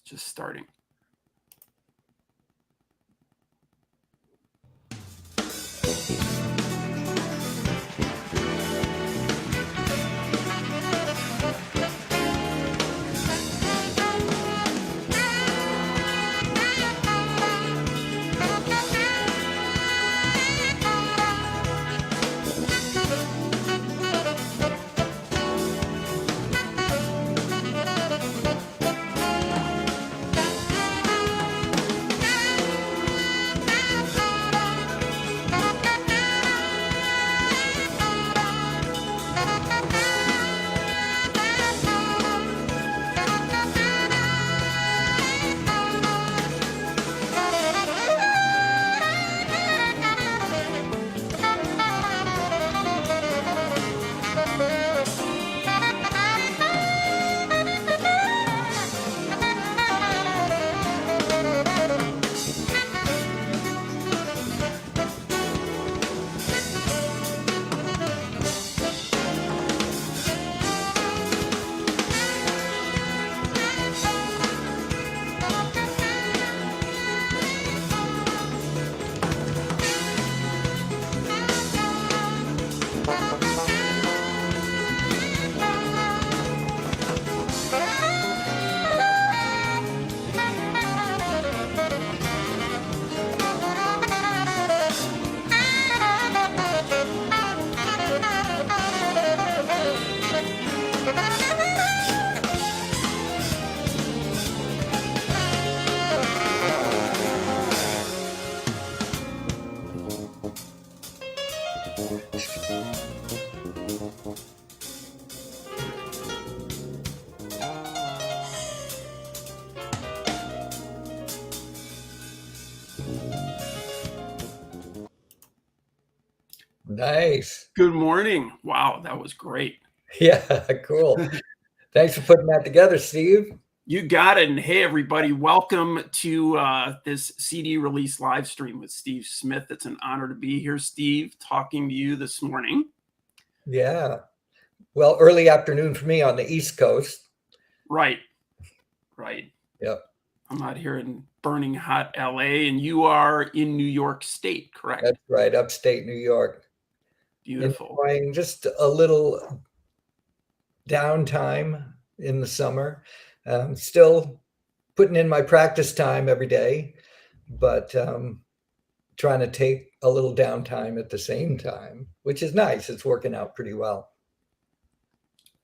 just starting. Nice. Good morning. Wow, that was great. Yeah, cool. Thanks for putting that together, Steve. You got it. And hey, everybody, welcome to this CD release live stream with Steve Smith. It's an honor to be here, Steve, talking to you this morning. Yeah. Well, early afternoon for me on the East Coast. Right. Yep. I'm out here in burning hot LA, and you are in New York State, correct? That's right, upstate New York. Beautiful. Enjoying just a little downtime in the summer. Still putting in my practice time every day, but trying to take a little downtime at the same time, which is nice. It's working out pretty well.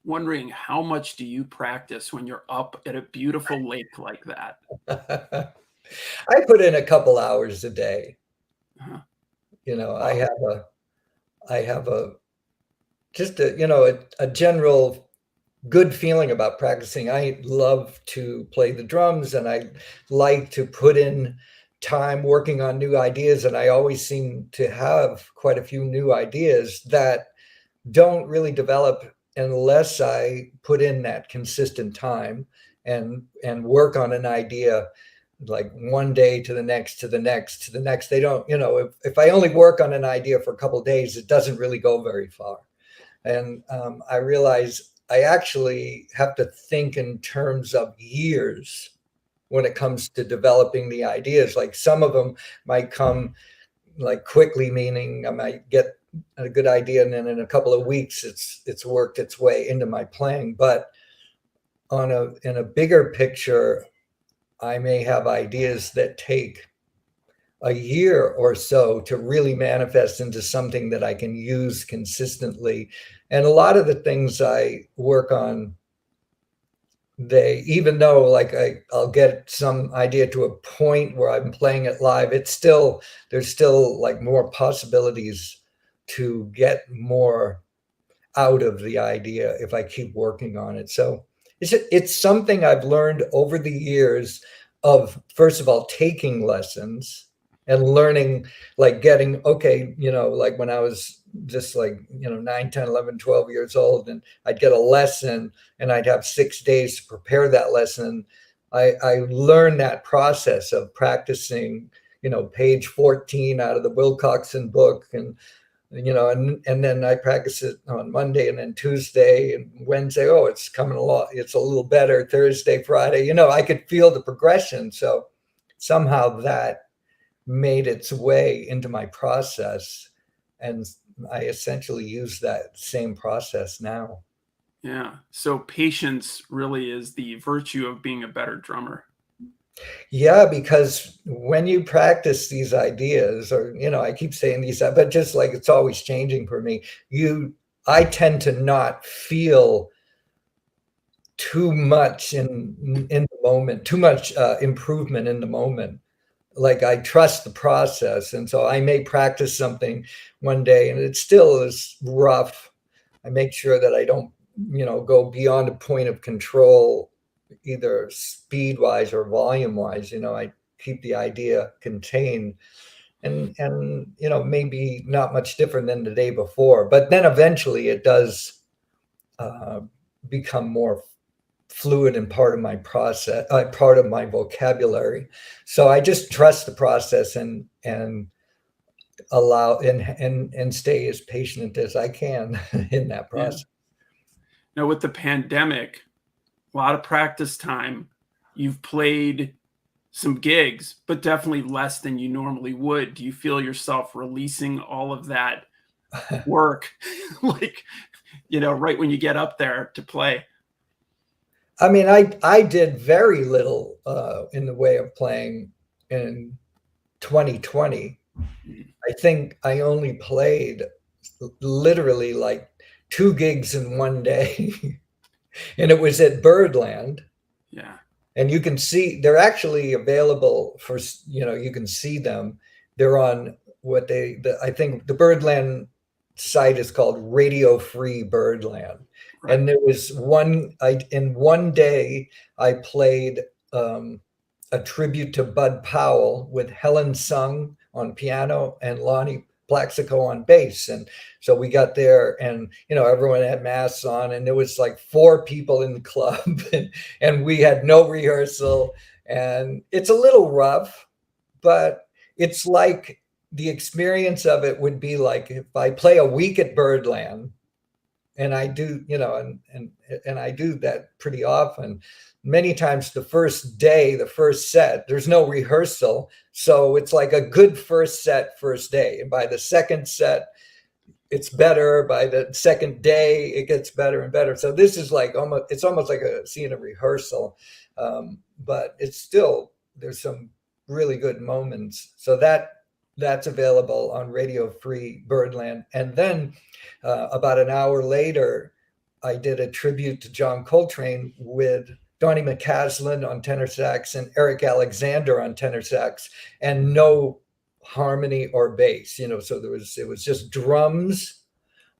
Wondering, how much do you practice when you're up at a beautiful lake like that? I put in a couple hours a day. Uh-huh. You know, Wow. I have a general good feeling about practicing. I love to play the drums, and I like to put in time working on new ideas, and I always seem to have quite a few new ideas that don't really develop unless I put in that consistent time and work on an idea like one day to the next, to the next, to the next. They don't, if I only work on an idea for a couple of days, it doesn't really go very far. And I realize I actually have to think in terms of years when it comes to developing the ideas. Like some of them might come like quickly, meaning I might get a good idea and then in a couple of weeks it's worked its way into my playing. But in a bigger picture, I may have ideas that take a year or so to really manifest into something that I can use consistently. And a lot of the things I work on, even though like I'll get some idea to a point where I'm playing it live, there's still like more possibilities to get more out of the idea if I keep working on it. So it's something I've learned over the years of, first of all, taking lessons and learning, like getting, okay, like when I was just like, 9, 10, 11, 12 years old, and I'd get a lesson and I'd have 6 days to prepare that lesson. I learned that process of practicing, page 14 out of the Wilcoxon book and and then I practice it on Monday, and then Tuesday and Wednesday. Oh, it's coming along. It's a little better. Thursday, Friday, I could feel the progression. So somehow that made its way into my process. And I essentially use that same process now. Yeah. So patience really is the virtue of being a better drummer. Yeah, because when you practice these ideas, or, I keep saying these, but just like it's always changing for me, I tend to not feel too much in the moment, too much improvement in the moment. Like I trust the process. And so I may practice something one day and it still is rough. I make sure that I don't, go beyond a point of control, either speed wise or volume wise. I keep the idea contained, and maybe not much different than the day before, but then eventually it does become more fluid and part of my process, part of my vocabulary. So I just trust the process and allow and stay as patient as I can in that process. Now, with the pandemic, a lot of practice time. You've played some gigs, but definitely less than you normally would. Do you feel yourself releasing all of that work, like, right when you get up there to play? I mean, I did very little in the way of playing in 2020. I think I only played literally like 2 gigs in one day, and it was at Birdland. Yeah. And you can see they're actually available for, you can see them. They're on I think the Birdland site is called Radio Free Birdland. Right. And there was in one day, I played a tribute to Bud Powell with Helen Sung on piano and Lonnie Plaxico on bass. And so we got there and, everyone had masks on, and there was like 4 people in the club and we had no rehearsal, and it's a little rough, but it's like the experience of it would be like if I play a week at Birdland, and I do, and I do that pretty often. Many times the first day, the first set, there's no rehearsal. So it's like a good first set, first day. And by the second set, it's better. By the second day, it gets better and better. So this is like it's almost like seeing a rehearsal. But it's still, there's some really good moments. So that's available on Radio Free Birdland. And then about an hour later, I did a tribute to John Coltrane with Donnie McCaslin on tenor sax and Eric Alexander on tenor sax, and no harmony or bass. So it was just drums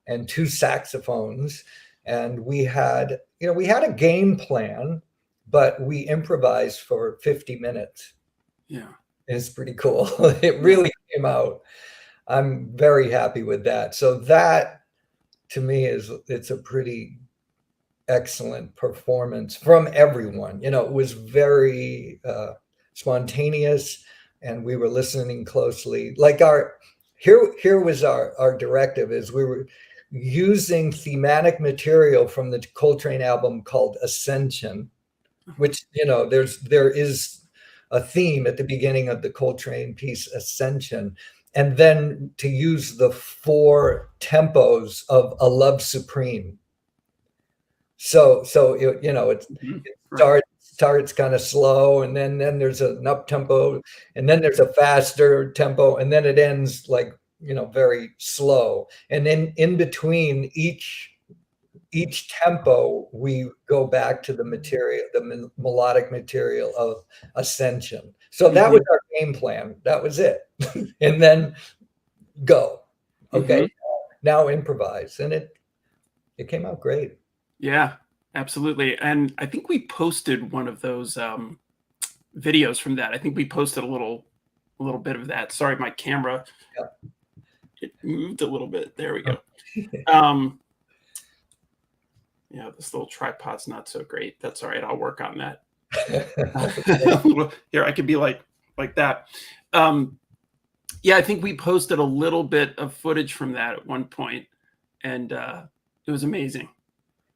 and 2 saxophones, and we had a game plan, but we improvised for 50 minutes. Yeah. It's pretty cool. It really came out. I'm very happy with that. So that, to me, it's a pretty excellent performance from everyone. It was very spontaneous, and we were listening closely. Like here was our directive, is we were using thematic material from the Coltrane album called Ascension, which, there is a theme at the beginning of the Coltrane piece Ascension, and then to use the 4 tempos of A Love Supreme. So it starts kind of slow, and then there's an up tempo, and then there's a faster tempo, and then it ends like, very slow. And then in between each tempo, we go back to the material, the melodic material of Ascension. So that was our game plan. That was it. And then go. Okay. Now improvise. And it came out great. Yeah, absolutely. And I think we posted one of those videos from that. I think we posted a little bit of that. Sorry, my camera, it moved a little bit. There we go. Yeah, this little tripod's not so great. That's all right. I'll work on that. Here, I could be like that. Yeah, I think we posted a little bit of footage from that at one point, and it was amazing.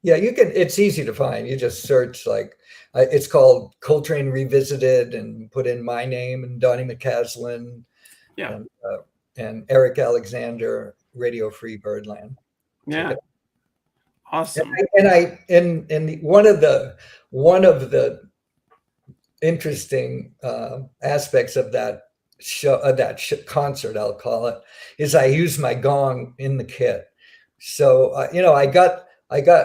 Yeah, you can. It's easy to find. You just search like it's called Coltrane Revisited, and put in my name and Donnie McCaslin Yeah, and and Eric Alexander, Radio Free Birdland. Check yeah, it out. awesome. One of the interesting aspects of that show, concert, I'll call it, is I use my gong in the kit. So I got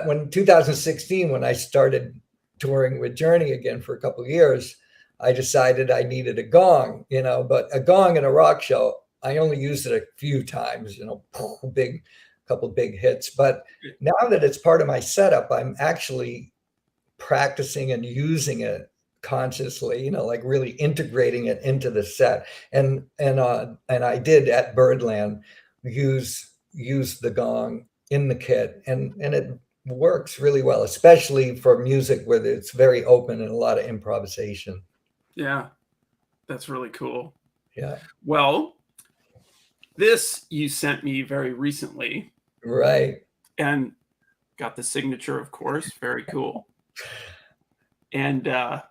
when 2016, when I started touring with Journey again for a couple of years, I decided I needed a gong, but a gong in a rock show, I only used it a few times, big couple big hits. But now that it's part of my setup, I'm actually practicing and using it consciously, like really integrating it into the set. And I did at Birdland use the gong in the kit, and it works really well, especially for music where it's very open and a lot of improvisation. Yeah, that's really cool. Yeah. Well, this you sent me very recently, Right. and got the signature, of course. Very cool. And I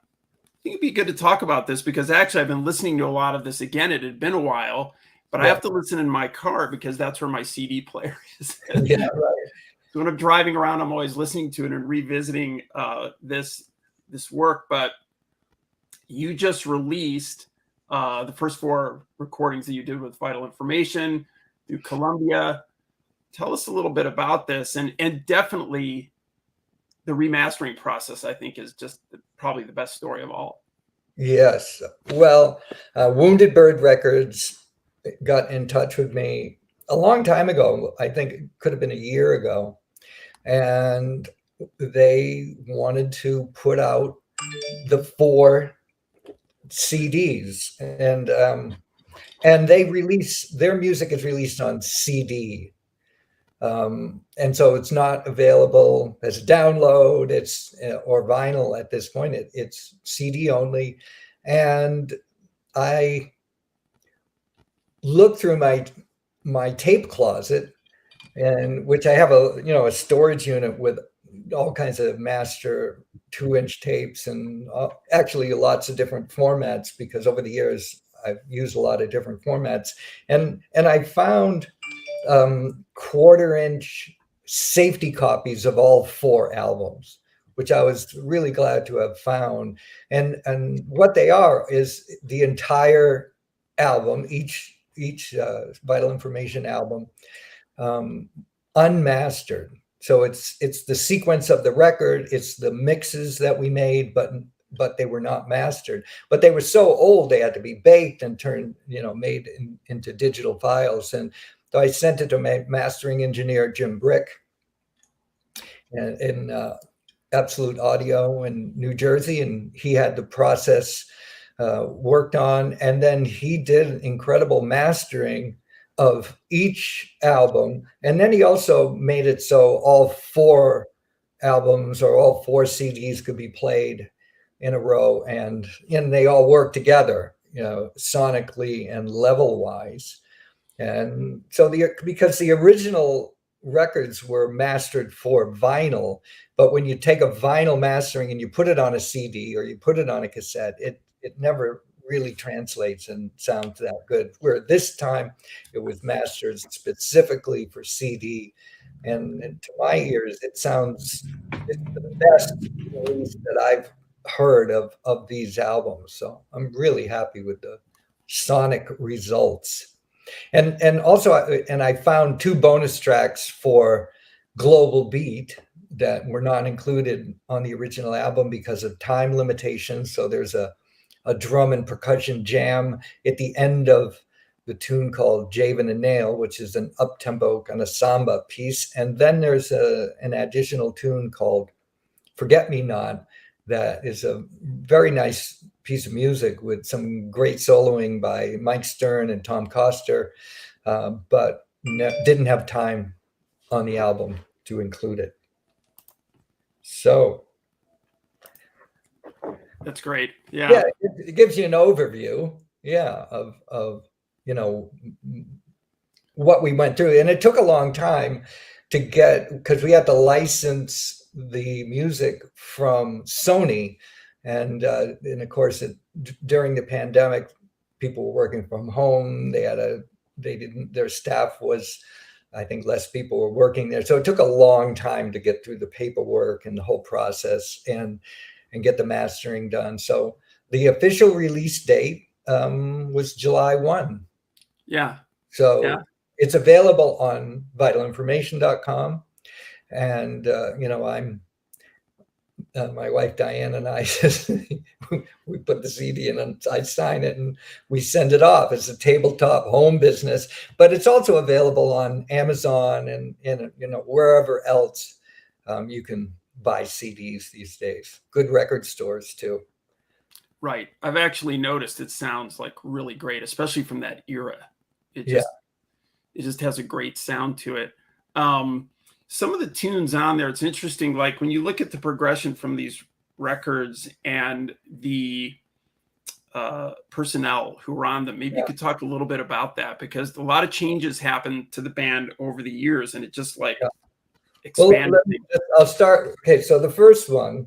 think it'd be good to talk about this because actually I've been listening to a lot of this again. It had been a while, but I Yeah. have to listen in my car because that's where my CD player is. Yeah. Right. So when I'm driving around, I'm always listening to it and revisiting this work. But you just released the first 4 recordings that you did with Vital Information through Columbia. Tell us a little bit about this, and definitely the remastering process. I think is just probably the best story of all. Yes. Well, Wounded Bird Records got in touch with me a long time ago. I think it could have been a year ago. And they wanted to put out the 4 CDs. And they release their music is released on CD. And so it's not available as a download, or vinyl at this point. It's CD only. And I looked through my tape closet, and which I have a storage unit with all kinds of master 2-inch tapes, and actually lots of different formats, because over the years I've used a lot of different formats, and I found 1/4-inch safety copies of all 4 albums, which I was really glad to have found. And what they are is the entire album, each Vital Information album, unmastered. So it's the sequence of the record, it's the mixes that we made, but they were not mastered. But they were so old, they had to be baked and turned, made into digital files. And so I sent it to my mastering engineer, Jim Brick, in Absolute Audio in New Jersey, and he had the process worked on. And then he did incredible mastering of each album. And then he also made it so all 4 albums or all 4 CDs could be played in a row, and they all work together, sonically and level wise. And so because the original records were mastered for vinyl, but when you take a vinyl mastering and you put it on a CD or you put it on a cassette, it never really translates and sounds that good. Where this time it was mastered specifically for CD, and to my ears, it's the best release that I've heard of these albums. So I'm really happy with the sonic results. And also, I found 2 bonus tracks for Global Beat that were not included on the original album because of time limitations. So there's a drum and percussion jam at the end of the tune called Javen and Nail, which is an up-tempo kind of samba piece. And then there's an additional tune called Forget Me Not that is a very nice piece of music with some great soloing by Mike Stern and Tom Coster, but didn't have time on the album to include it. So That's great. Yeah, it gives you an overview, of you know, what we went through. And it took a long time to get, because we had to license the music from Sony. And of course, during the pandemic, people were working from home. Their staff was, I think less people were working there. So it took a long time to get through the paperwork and the whole process and get the mastering done. So the official release date was July 1. Yeah. So it's available on vitalinformation.com. And, I'm my wife Diane and I we put the CD in and I sign it and we send it off. It's a tabletop home business, but it's also available on Amazon and wherever else you can buy CDs these days. Good record stores too. Right. I've actually noticed it sounds like really great, especially from that era. It just has a great sound to it. Some of the tunes on there, it's interesting. Like when you look at the progression from these records and the personnel who were on them, maybe you could talk a little bit about that, because a lot of changes happened to the band over the years, and it just expanded. Well, I'll start. Okay, so the first one,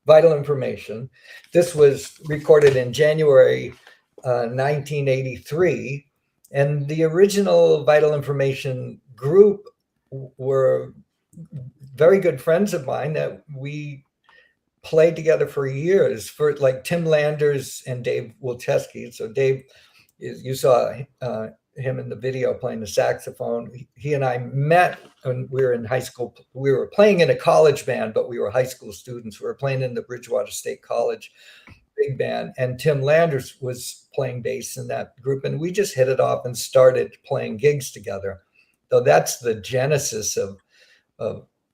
Vital Information, this was recorded in January 1983, and the original Vital Information group were very good friends of mine that we played together for years, for like Tim Landers and Dave Wilczewski. So Dave, you saw him in the video playing the saxophone. He and I met when we were in high school. We were playing in a college band, but we were high school students. We were playing in the Bridgewater State College big band, and Tim Landers was playing bass in that group, and we just hit it off and started playing gigs together. So that's the genesis of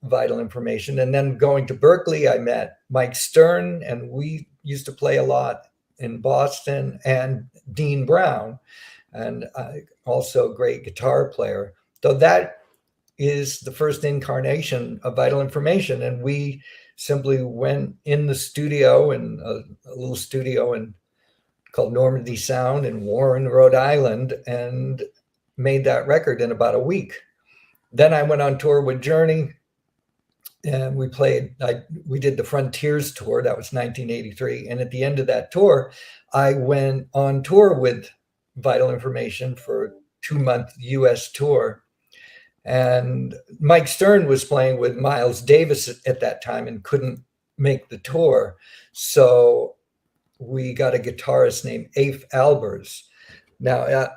Vital Information. And then going to Berkeley, I met Mike Stern, and we used to play a lot in Boston, and Dean Brown, and also a great guitar player. So that is the first incarnation of Vital Information. And we simply went in the studio, in a little studio called Normandy Sound in Warren, Rhode Island, and made that record in about a week. Then I went on tour with Journey, and we did the Frontiers tour. That was 1983. And at the end of that tour, I went on tour with Vital Information for a 2-month US tour. And Mike Stern was playing with Miles Davis at that time and couldn't make the tour. So we got a guitarist named Afe Albers. Now,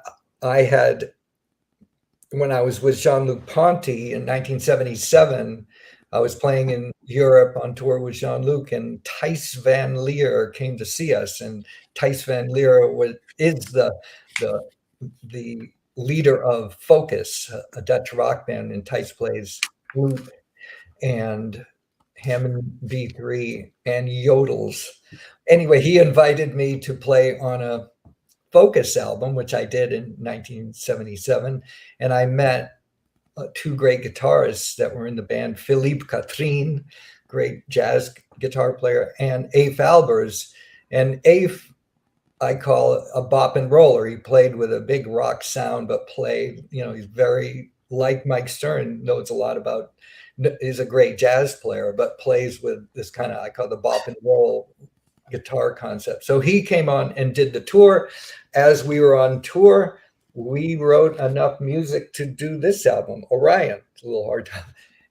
when I was with Jean-Luc Ponty in 1977, I was playing in Europe on tour with Jean-Luc, and Thijs van Leer came to see us. And Thijs van Leer is the leader of Focus, a Dutch rock band, and Thijs plays flute and Hammond B3 and yodels. Anyway, he invited me to play on a Focus album, which I did in 1977. And I met 2 great guitarists that were in the band, Philippe Catherine, great jazz guitar player, and Afe Albers. And Afe, I call a bop and roller. He played with a big rock sound, but he's very like Mike Stern, knows a lot about, is a great jazz player, but plays with this kind of, I call the bop and roll guitar concept. So he came on and did the tour. As we were on tour, we wrote enough music to do this album, Orion. It's a little hard.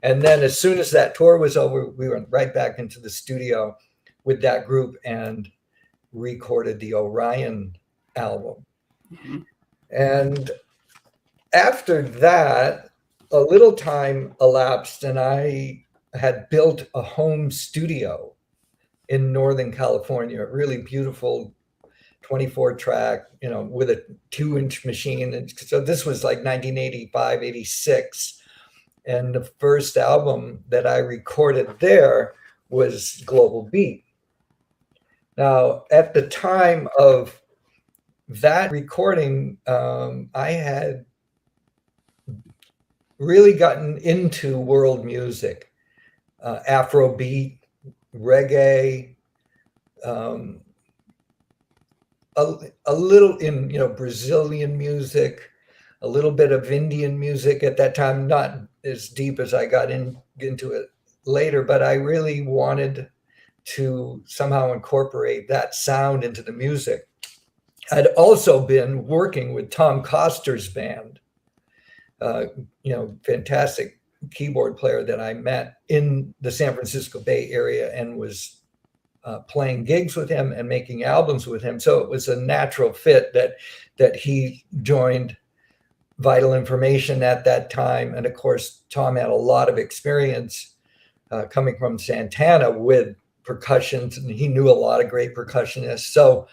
And then as soon as that tour was over, we went right back into the studio with that group and recorded the Orion album. Mm-hmm. And after that, a little time elapsed, and I had built a home studio in Northern California, a really beautiful 24 track, with a 2-inch machine. And so this was like 1985, 86. And the first album that I recorded there was Global Beat. Now, at the time of that recording, I had really gotten into world music, Afrobeat, reggae, a little in, Brazilian music, a little bit of Indian music at that time, not as deep as I got into it later, but I really wanted to somehow incorporate that sound into the music. I'd also been working with Tom Coster's band, uh, fantastic keyboard player that I met in the San Francisco Bay Area and was playing gigs with him and making albums with him. So it was a natural fit that he joined Vital Information at that time. And of course, Tom had a lot of experience coming from Santana with percussions, and he knew a lot of great percussionists. So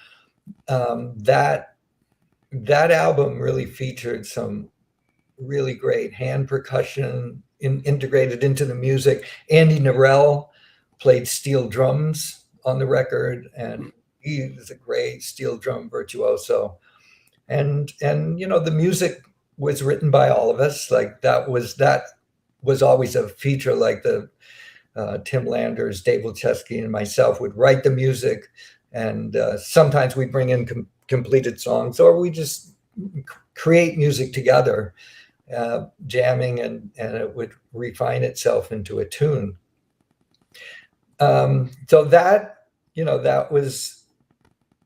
that album really featured some really great hand percussion integrated into the music. Andy Narell played steel drums on the record, and he is a great steel drum virtuoso. And the music was written by all of us. Like that was always a feature. Like the Tim Landers, Dave Wilczewski, and myself would write the music, and sometimes we bring in completed songs, or we just create music together, jamming, and it would refine itself into a tune. So that was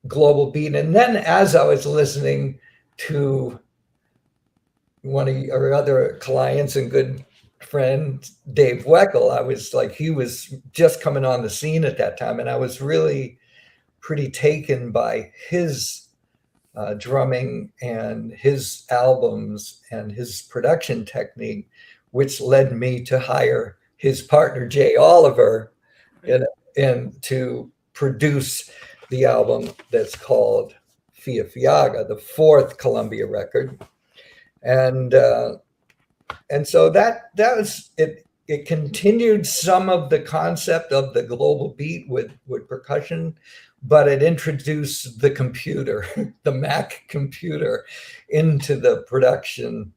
Global Beat. And then as I was listening to one of our other clients and good friend, Dave Weckl, I was like, he was just coming on the scene at that time. And I was really pretty taken by his drumming and his albums and his production technique, which led me to hire his partner, Jay Oliver, and to produce the album that's called Fia Fiaga, the fourth Columbia record. And so that was it. It continued some of the concept of the global beat with percussion, but it introduced the computer, the Mac computer, into the production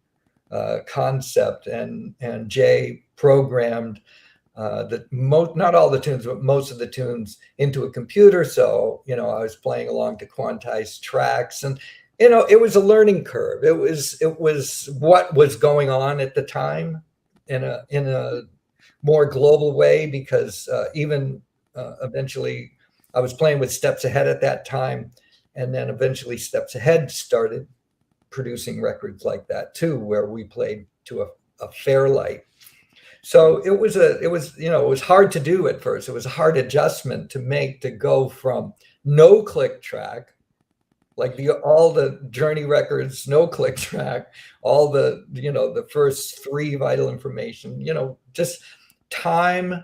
concept. And Jay programmed not all the tunes, but most of the tunes into a computer. So, I was playing along to quantized tracks, and it was a learning curve. It was what was going on at the time in a more global way, because even eventually I was playing with Steps Ahead at that time, and then eventually Steps Ahead started producing records like that too, where we played to a Fairlight. So it was hard to do at first. It was a hard adjustment to make, to go from no click track, like all the Journey records, no click track, all the first three Vital Information, just time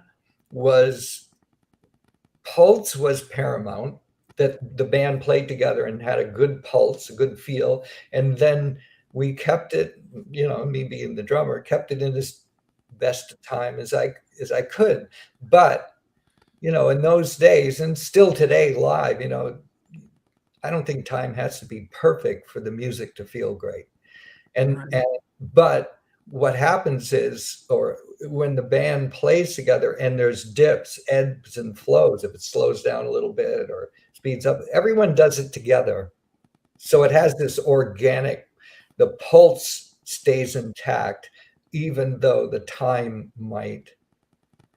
pulse was paramount, that the band played together and had a good pulse, a good feel. And then we kept it, me being the drummer, kept it in as best time as I could. But, in those days, and still today live, I don't think time has to be perfect for the music to feel great. But what happens is, or when the band plays together and there's dips, ebbs and flows, if it slows down a little bit or speeds up, everyone does it together. So it has this organic, the pulse stays intact, even though the time might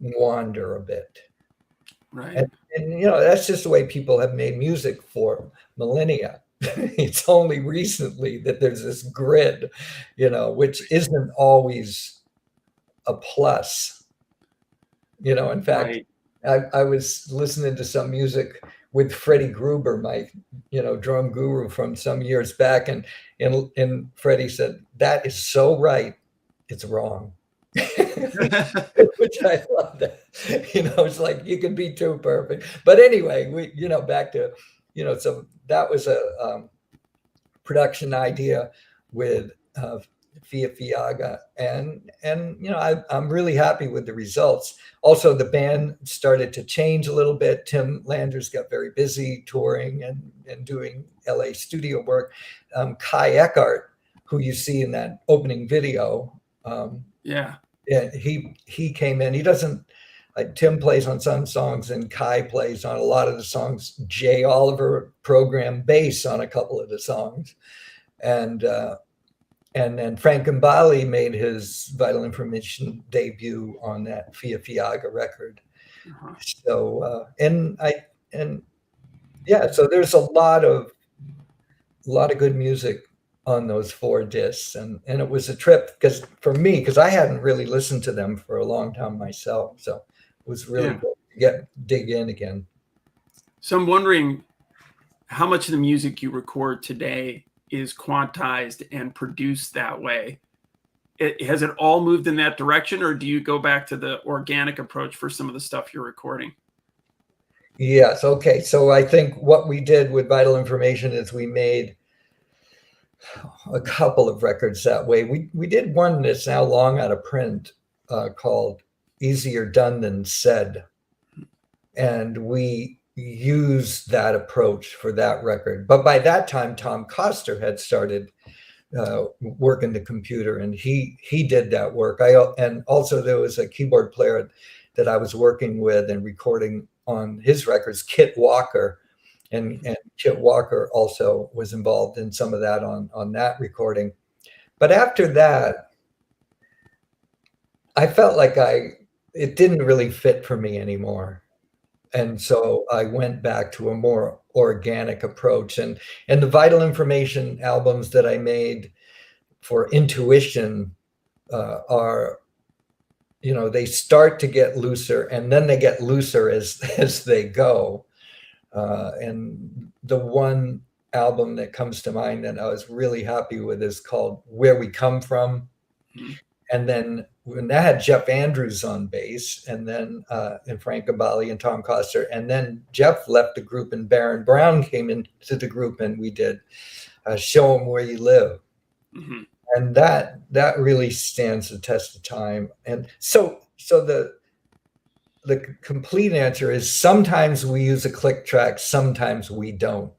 wander a bit. Right. And that's just the way people have made music for millennia. It's only recently that there's this grid, which isn't always a plus. In fact, right. I was listening to some music with Freddie Gruber, my, drum guru from some years back, and Freddie said, "That is so right, it's wrong." Which I love that. It's like you can be too perfect. But anyway, we, back to, so that was a production idea with Fia Fiaga, and I'm really happy with the results. Also, the band started to change a little bit. Tim Landers got very busy touring and doing LA studio work. Kai Eckhart, who you see in that opening video, he came in. He doesn't like Tim plays on some songs and Kai plays on a lot of the songs. Jay Oliver programmed bass on a couple of the songs. And then Frank Gambale made his Vital Information debut on that Fia Fiaga record. So and yeah, so there's a lot of good music on those 4 discs, and it was a trip because for me, because I hadn't really listened to them for a long time myself, so it was really good to dig in again. So I'm wondering how much of the music you record today is quantized and produced that way. Has it all moved in that direction, or do you go back to the organic approach for some of the stuff you're recording? Yes. Okay. So I think what we did with Vital Information is we made a couple of records that way. We did one that's now long out of print called Easier Done Than Said. And we used that approach for that record. But by that time, Tom Coster had started working the computer, and he did that work. And also there was a keyboard player that I was working with and recording on his records, Kit Walker, and Kit Walker also was involved in some of that on that recording. But after that, I felt like it didn't really fit for me anymore. And so I went back to a more organic approach. And the Vital Information albums that I made for Intuition are, they start to get looser, and then they get looser as they go. And the one album that comes to mind that I was really happy with is called Where We Come From. Mm-hmm. And then when that had Jeff Andrews on bass, and then and Frank Gambale and Tom Coster, and then Jeff left the group and Baron Brown came into the group, and we did Show 'Em Where You Live. Mm-hmm. And that really stands the test of time. And so the complete answer is sometimes we use a click track, sometimes we don't.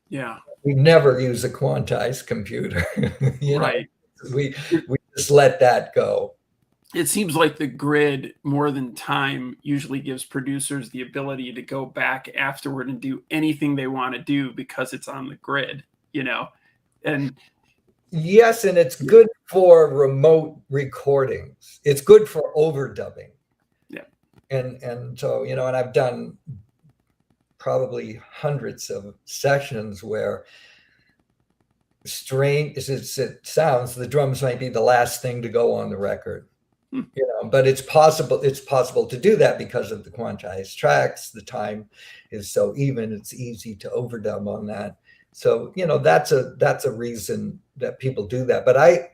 Yeah. We never use a quantized computer. Right. We just let that go. It seems like the grid, more than time, usually gives producers the ability to go back afterward and do anything they want to do because it's on the grid, and yes, and it's good for remote recordings. It's good for overdubbing. Yeah. And so, and I've done probably hundreds of sessions where strange as it sounds, the drums might be the last thing to go on the record. But it's possible to do that because of the quantized tracks. The time is so even, it's easy to overdub on that. So, that's a reason that people do that. But I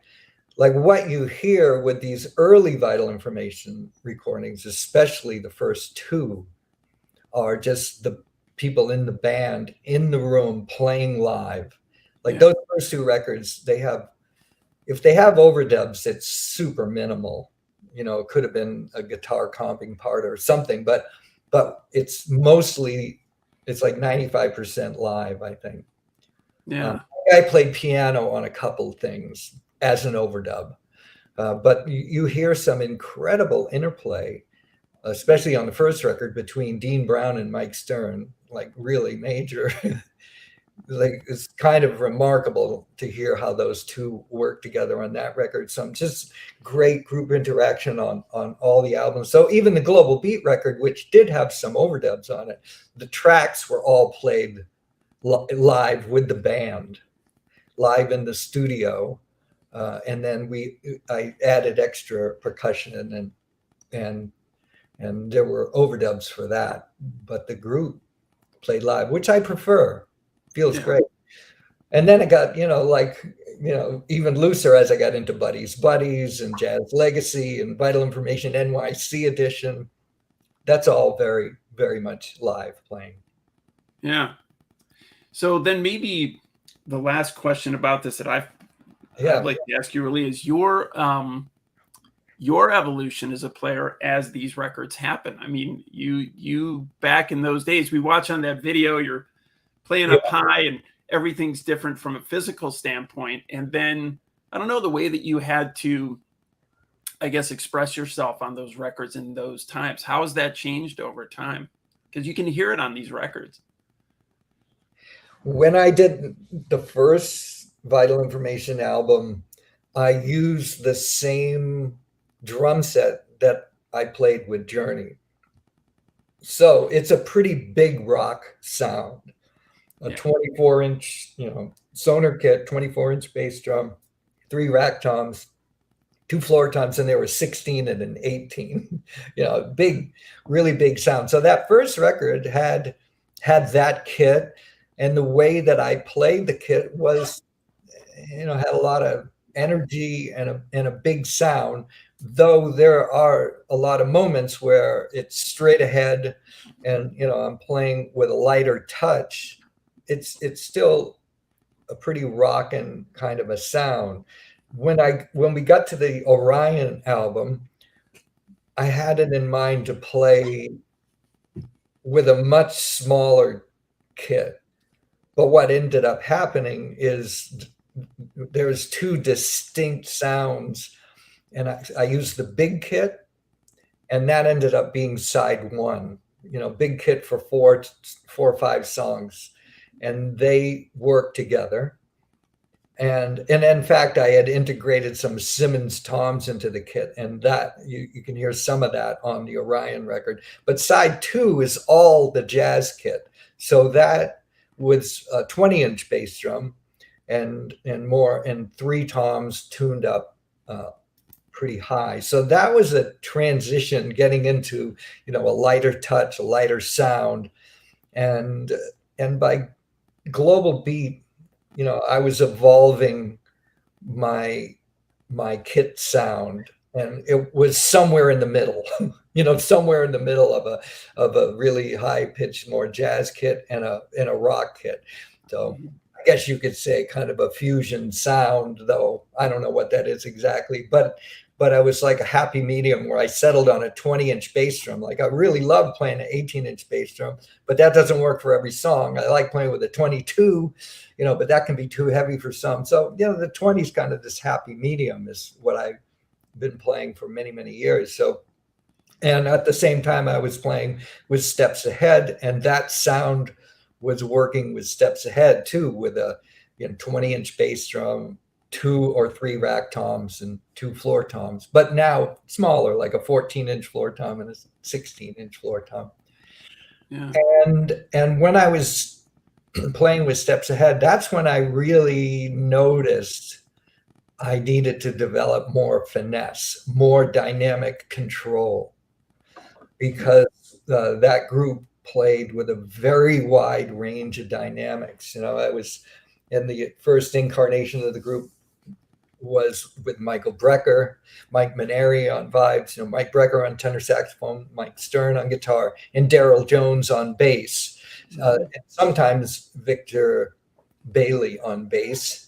like what you hear with these early Vital Information recordings, especially the first 2, are just the people in the band in the room playing live. Like those first 2 records, if they have overdubs, it's super minimal. It could have been a guitar comping part or something, but it's mostly, it's like 95% live, I think. Yeah. I played piano on a couple things as an overdub, but you hear some incredible interplay, especially on the first record, between Dean Brown and Mike Stern, like really major. Like it's kind of remarkable to hear how those 2 work together on that record. Some just great group interaction on all the albums. So even the Global Beat record, which did have some overdubs on it, the tracks were all played live with the band, live in the studio, and then I added extra percussion and there were overdubs for that, but the group played live, which I prefer. Feels great. And then it got, even looser as I got into Buddies and Jazz Legacy and Vital Information NYC edition. That's all very, very much live playing. Yeah. So then maybe the last question about this that I'd like to ask you really is your evolution as a player as these records happen. I mean, you back in those days, we watch on that video, you're playing up high and everything's different from a physical standpoint. And then I don't know, the way that you had to I guess, express yourself on those records in those times. How has that changed over time? Because you can hear it on these records. When I did the first Vital Information album, I used the same drum set that I played with Journey. So it's a pretty big rock sound. A 24-inch, Sonar kit, 24-inch bass drum, 3 rack toms, 2 floor toms, and there were 16 and an 18. Big, really big sound. So that first record had that kit, and the way that I played the kit was, had a lot of energy and a big sound. Though there are a lot of moments where it's straight ahead, and I'm playing with a lighter touch. It's still a pretty rockin' kind of a sound. When we got to the Orion album, I had it in mind to play with a much smaller kit. But what ended up happening is there's 2 distinct sounds, and I used the big kit, and that ended up being side 1, big kit for 4 or 5 songs, and they work together. And in fact, I had integrated some Simmons toms into the kit, and that you can hear some of that on the Orion record. But side 2 is all the jazz kit. So that was a 20-inch bass drum and more, and 3 toms tuned up pretty high. So that was a transition, getting into a lighter touch, a lighter sound, and by Global Beat, I was evolving my kit sound, and it was somewhere in the middle, somewhere in the middle of a really high pitched, more jazz kit and a rock kit. So I guess you could say kind of a fusion sound, though I don't know what that is exactly, but I was like a happy medium where I settled on a 20-inch bass drum. Like, I really love playing an 18-inch bass drum, but that doesn't work for every song. I like playing with a 22, but that can be too heavy for some. So, the 20 is kind of this happy medium is what I've been playing for many, many years. So, and at the same time, I was playing with Steps Ahead, and that sound was working with Steps Ahead too, with a 20-inch bass drum, 2 or 3 rack toms, and 2 floor toms, but now smaller, like a 14-inch floor tom and a 16-inch floor tom. Yeah. And when I was playing with Steps Ahead, that's when I really noticed I needed to develop more finesse, more dynamic control, because that group played with a very wide range of dynamics. I was in the first incarnation of the group was with Michael Brecker, Mike Maneri on vibes, Mike Brecker on tenor saxophone, Mike Stern on guitar, and Daryl Jones on bass. And sometimes Victor Bailey on bass.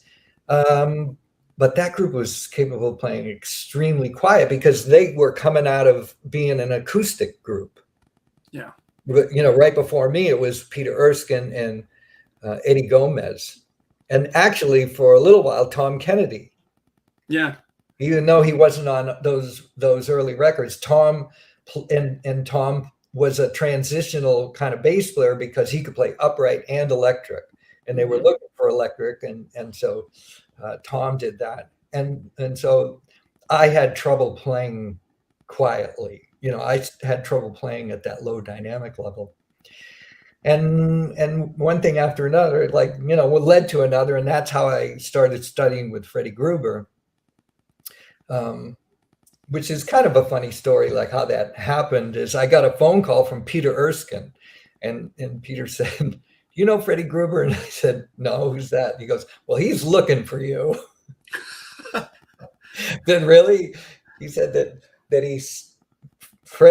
But that group was capable of playing extremely quiet because they were coming out of being an acoustic group. Yeah. But, right before me, it was Peter Erskine and Eddie Gomez. And actually, for a little while, Tom Kennedy. Yeah. Even though he wasn't on those early records, Tom was a transitional kind of bass player because he could play upright and electric, and they were looking for electric, and so Tom did that, and so I had trouble playing quietly. I had trouble playing at that low dynamic level. And one thing after another, what led to another, and that's how I started studying with Freddie Gruber. Which is kind of a funny story, like how that happened is I got a phone call from Peter Erskine, and Peter said, "You know Freddie Gruber?" And I said, "No, who's that?" And he goes, "Well, he's looking for you." Then really, he said that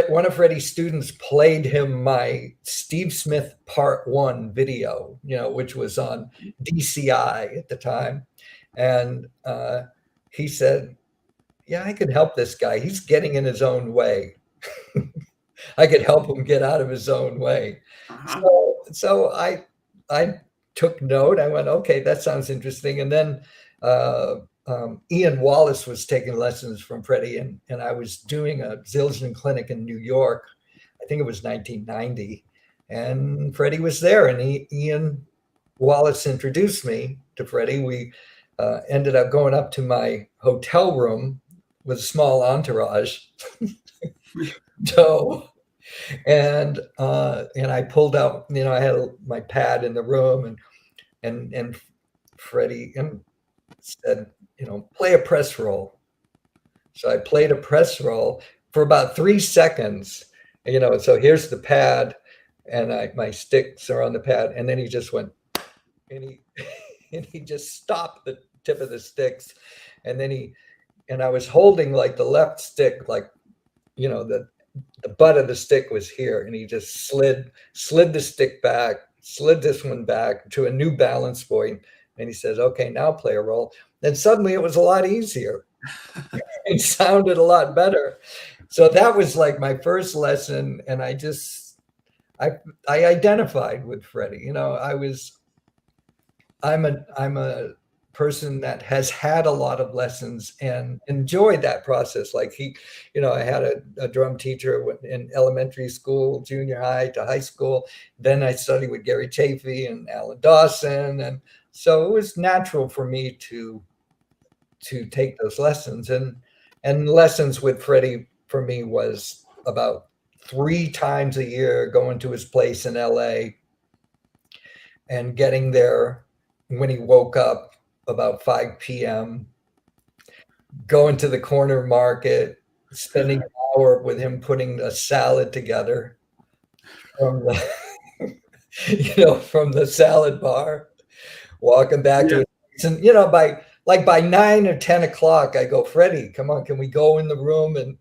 one of Freddie's students played him my Steve Smith Part 1 video, which was on DCI at the time. And he said, "Yeah, I could help this guy. He's getting in his own way." I could help him get out of his own way. So I took note. I went, okay, that sounds interesting. And then Ian Wallace was taking lessons from Freddie, and I was doing a Zildjian clinic in New York. I think it was 1990, and Freddie was there, and Ian Wallace introduced me to Freddie. We ended up going up to my hotel room with a small entourage. So, and I pulled out, I had my pad in the room, and Freddie said, play a press roll. So I played a press roll for about 3 seconds, so here's the pad, and my sticks are on the pad, and then he just went, and he and he just stopped the tip of the sticks, and I was holding like the left stick, like, the butt of the stick was here, and he just slid the stick back, slid this one back to a new balance point, and he says, okay, now play a roll. Then suddenly it was a lot easier. It sounded a lot better. So that was like my first lesson, and I identified with Freddie. I'm a person that has had a lot of lessons and enjoyed that process. Like I had a drum teacher in elementary school, junior high to high school. Then I studied with Gary Chafee and Alan Dawson. And so it was natural for me to take those lessons, and lessons with Freddie for me was about 3 times a year, going to his place in LA and getting there when he woke up about 5 p.m., going to the corner market, spending an hour with him putting a salad together from the, from the salad bar, walking back to his place. And, by 9 or 10 o'clock, I go, Freddie, come on, can we go in the room and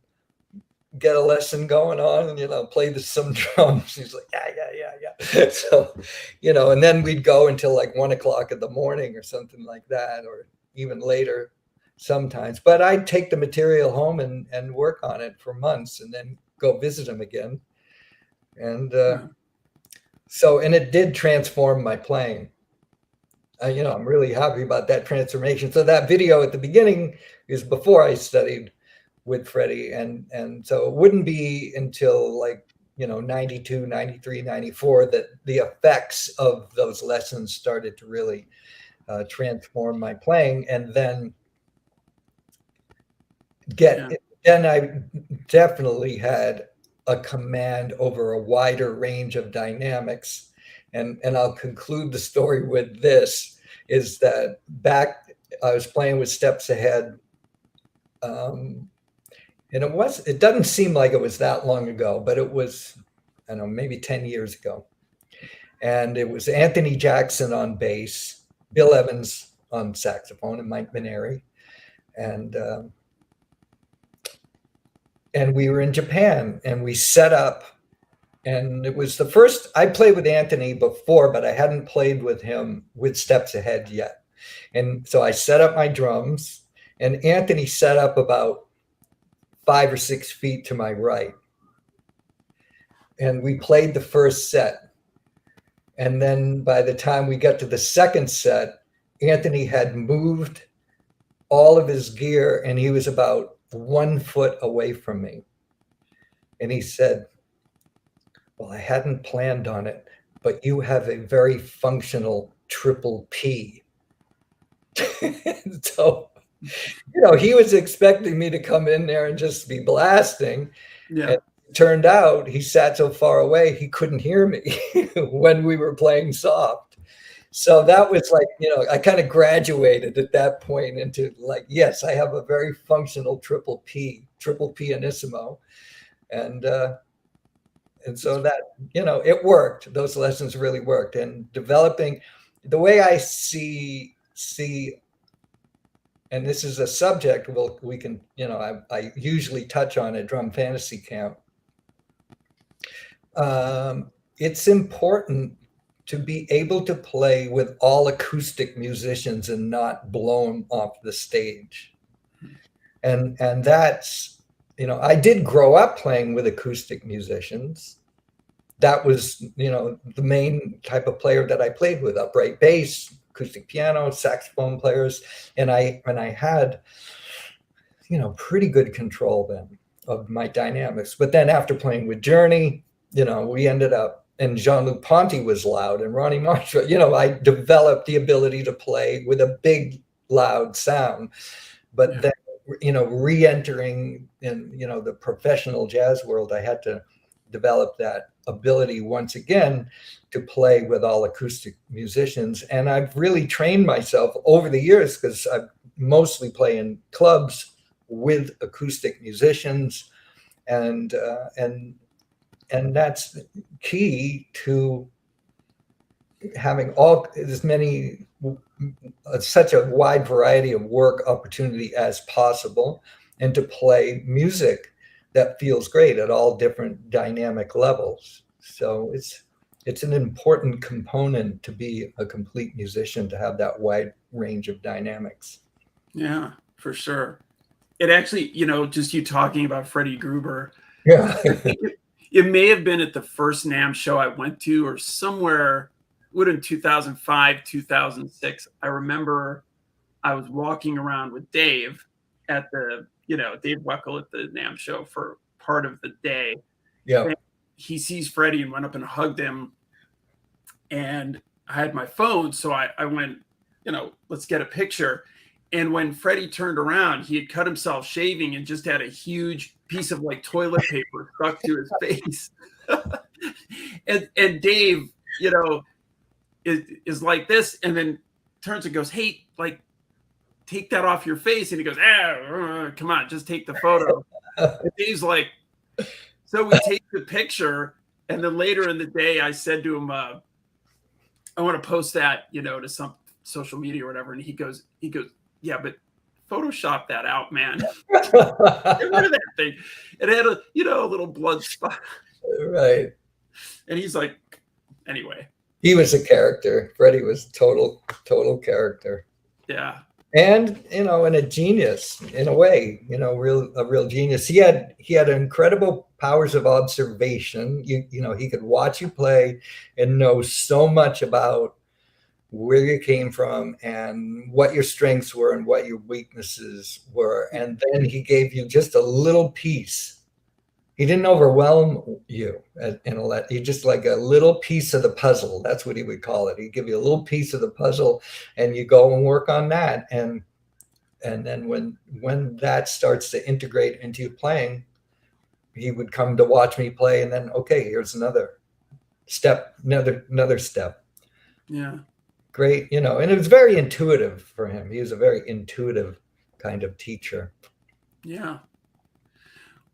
get a lesson going on and, play some drums? He's like, yeah. So, and then we'd go until like 1 o'clock in the morning or something like that, or even later sometimes. But I'd take the material home and work on it for months and then go visit him again. And and it did transform my playing. I'm really happy about that transformation. So that video at the beginning is before I studied with Freddie. And so it wouldn't be until like, 92, 93, 94 that the effects of those lessons started to really transform my playing. And then then I definitely had a command over a wider range of dynamics. And I'll conclude the story with this, is that back, I was playing with Steps Ahead. And it doesn't seem like it was that long ago, but it was, I don't know, maybe 10 years ago. And it was Anthony Jackson on bass, Bill Evans on saxophone, and Mike Maneri. And we were in Japan, and we set up, and it was the first, I played with Anthony before, but I hadn't played with him with Steps Ahead yet. And so I set up my drums, and Anthony set up about 5 or 6 feet to my right. And we played the first set. And then by the time we got to the second set, Anthony had moved all of his gear, and he was about 1 foot away from me. And he said, well, I hadn't planned on it, but you have a very functional triple P. So, he was expecting me to come in there and just be blasting. Yeah. And it turned out he sat so far away, he couldn't hear me when we were playing soft. So that was like, I kind of graduated at that point into like, yes, I have a very functional triple pianissimo. And so that, it worked. Those lessons really worked. And developing the way I see, and this is a subject we can, I usually touch on at Drum Fantasy Camp. It's important to be able to play with all acoustic musicians and not blown off the stage. And that's, I did grow up playing with acoustic musicians. That was, the main type of player that I played with, upright bass, acoustic piano, saxophone players, and I had, pretty good control then of my dynamics. But then after playing with Journey, we ended up, and Jean-Luc Ponty was loud, and Ronnie Marshall, I developed the ability to play with a big, loud sound. But then, re-entering in, the professional jazz world, I had to develop that ability once again to play with all acoustic musicians. And I've really trained myself over the years, because I mostly play in clubs with acoustic musicians, and that's key to having such a wide variety of work opportunity as possible, and to play music that feels great at all different dynamic levels. So it's an important component to be a complete musician, to have that wide range of dynamics. Yeah, for sure. It actually, just you talking about Freddie Gruber. Yeah. It may have been at the first NAMM show I went to, or somewhere, would in 2005, 2006. I remember I was walking around with Dave at the, Dave Weckl at the NAMM show for part of the day. Yeah. And he sees Freddie and went up and hugged him. And I had my phone, so I went, let's get a picture. And when Freddie turned around, he had cut himself shaving and just had a huge piece of like toilet paper stuck to his face. and Dave, is like this, and then turns and goes, "Hey, like, take that off your face." And he goes, "Come on, just take the photo." And Dave's like, so we take the picture, and then later in the day, I said to him, "I want to post that, to some social media or whatever." And he goes, "Yeah, but Photoshop that out, man." Get rid of that thing. It had a little blood spot. Right. And he's like, anyway. He was a character. Freddie was total character. Yeah. And and a genius in a way, a real genius. He had incredible powers of observation. He could watch you play and know so much about where you came from and what your strengths were and what your weaknesses were. And then he gave you just a little piece. He didn't overwhelm you he just like a little piece of the puzzle. That's what he would call it. He'd give you a little piece of the puzzle, and you go and work on that. And then when that starts to integrate into your playing, he would come to watch me play, and then, okay, here's another step, another step. Yeah. Great, and it was very intuitive for him. He was a very intuitive kind of teacher. Yeah.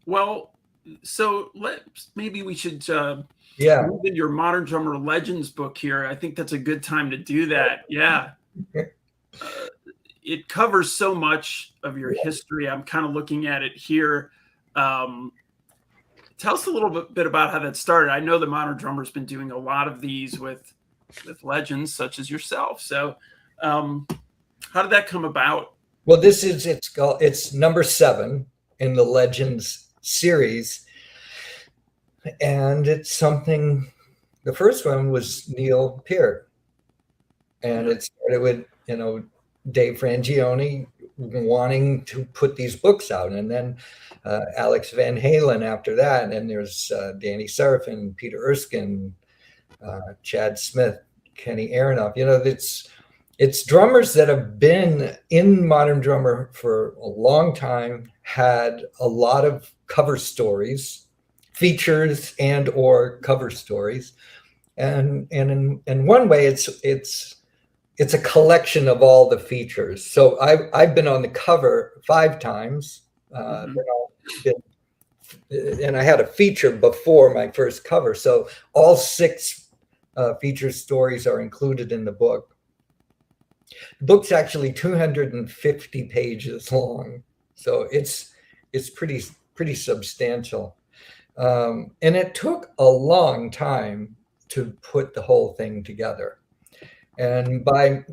Well, so maybe we should move into your Modern Drummer Legends book here. I think that's a good time to do that. Yeah. It covers so much of your history. I'm kind of looking at it here. Tell us a little bit about how that started. I know the Modern Drummer's been doing a lot of these with legends such as yourself. So how did that come about? Well, it's number 7 in the Legends series. And it's something, the first one was Neil Peart. And it started with, Dave Frangione wanting to put these books out. And then Alex Van Halen after that. And there's Danny Serafin, Peter Erskine, Chad Smith, Kenny Aronoff. It's drummers that have been in Modern Drummer for a long time, had a lot of cover stories, features and or cover stories. And in one way, it's a collection of all the features. So I've been on the cover 5 times. And I had a feature before my first cover. So all 6 feature stories are included in the book. The book's actually 250 pages long, so it's pretty substantial. And it took a long time to put the whole thing together. And by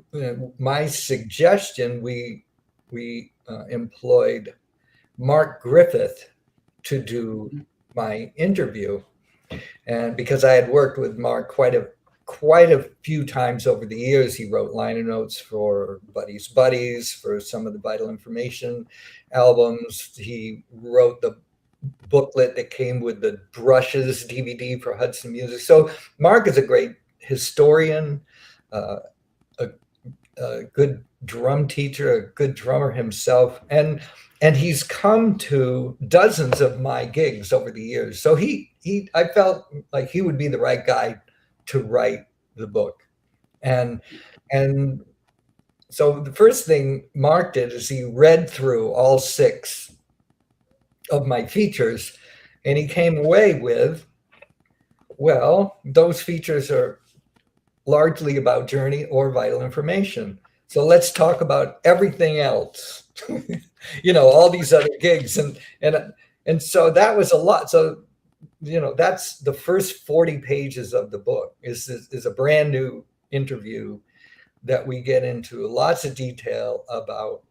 my suggestion, we employed Mark Griffith to do my interview. And because I had worked with Mark quite quite a few times over the years. He wrote liner notes for Buddy's Buddies, for some of the Vital Information albums. He wrote the booklet that came with the Brushes DVD for Hudson Music. So Mark is a great historian, uh, a good drum teacher, a good drummer himself, and he's come to dozens of my gigs over the years. So I felt like he would be the right guy to write the book. And so the first thing Mark did is he read through all 6 of my features, and he came away with, well, those features are largely about Journey or Vital Information. So let's talk about everything else. All these other gigs, and so that was a lot. So that's the first 40 pages of the book is a brand new interview that we get into lots of detail about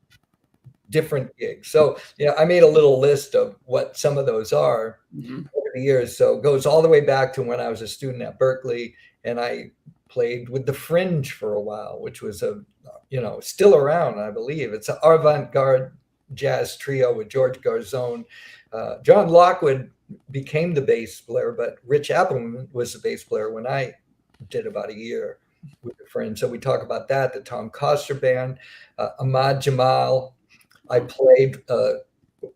different gigs. So I made a little list of what some of those are over the years. So it goes all the way back to when I was a student at Berkeley, and I played with the Fringe for a while, which was still around, I believe. It's an avant-garde jazz trio with George Garzone. John Lockwood became the bass player, but Rich Appleman was the bass player when I did about a year with the Fringe. So we talk about that, the Tom Coster Band, Ahmad Jamal. I played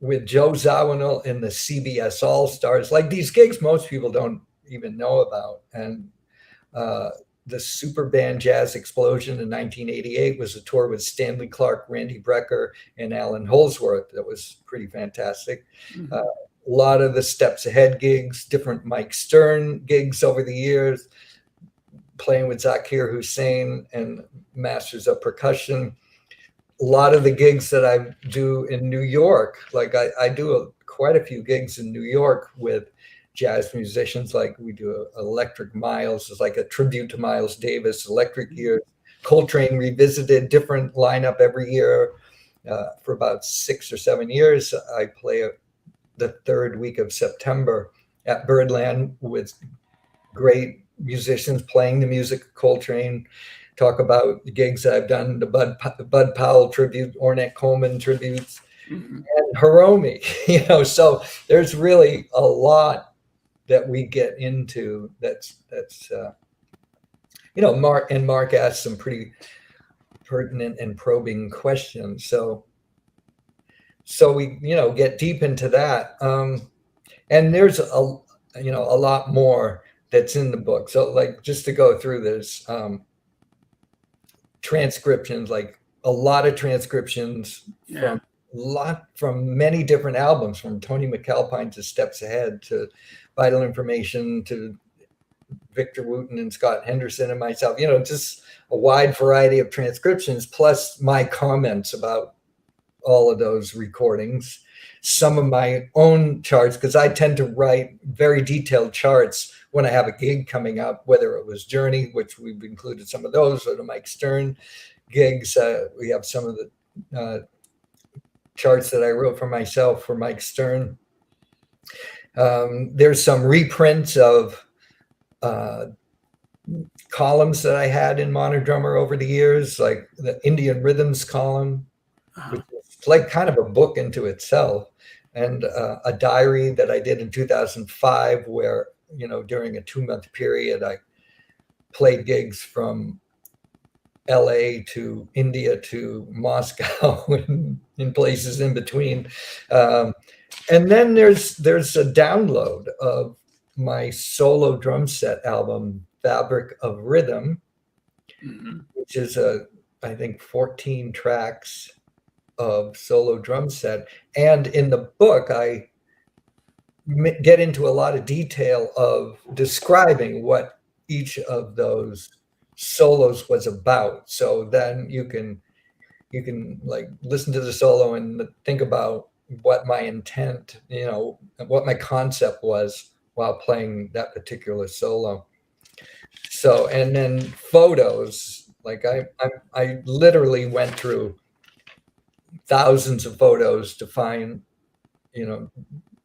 with Joe Zawinul in the CBS All-Stars, like these gigs most people don't even know about. And the Super Band Jazz Explosion in 1988 was a tour with Stanley Clarke, Randy Brecker, and Alan Holdsworth. That was pretty fantastic. A lot of the Steps Ahead gigs, different Mike Stern gigs over the years, playing with Zakir Hussain and Masters of Percussion. A lot of the gigs that I do in New York, like I do quite a few gigs in New York with jazz musicians. Like we do Electric Miles, it's like a tribute to Miles Davis. Electric Years, Coltrane Revisited, different lineup every year. For about 6 or 7 years, I play the third week of September at Birdland with great musicians playing the music of Coltrane. Talk about the gigs that I've done, the Bud Powell tribute, Ornette Coleman tributes, and Hiromi. So there's really a lot that we get into. That's Mark asked some pretty pertinent and probing questions. So we get deep into that, and there's a lot more that's in the book. So like just to go through this. Transcriptions, like a lot of transcriptions from many different albums, from Tony McAlpine to Steps Ahead to Vital Information to Victor Wooten and Scott Henderson and myself, just a wide variety of transcriptions, plus my comments about all of those recordings, some of my own charts, because I tend to write very detailed charts when I have a gig coming up, whether it was Journey, which we've included some of those, or the Mike Stern gigs. We have some of the charts that I wrote for myself for Mike Stern. There's some reprints of columns that I had in Modern Drummer over the years, like the Indian Rhythms column, which is like kind of a book into itself, and a diary that I did in 2005 where, during a 2-month period, I played gigs from LA to India to Moscow and in places in between. And then there's a download of my solo drum set album, Fabric of Rhythm, which is I think 14 tracks of solo drum set. And in the book, I get into a lot of detail of describing what each of those solos was about. So then you can like listen to the solo and think about what my intent, what my concept was while playing that particular solo. So, and then photos, like I literally went through thousands of photos to find,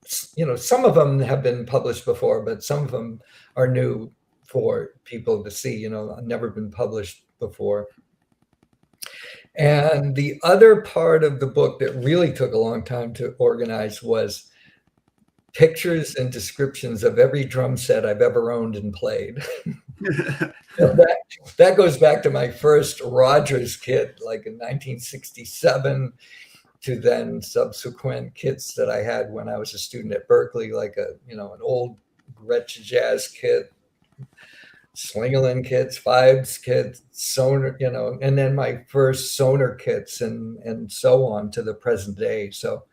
some of them have been published before, but some of them are new for people to see, never been published before. And the other part of the book that really took a long time to organize was pictures and descriptions of every drum set I've ever owned and played. That goes back to my first Rogers kit, like in 1967, to then subsequent kits that I had when I was a student at Berkeley, like an old Gretsch jazz kit, Slingerland kits, Vibes kits, Sonar, and then my first Sonar kits and so on to the present day. So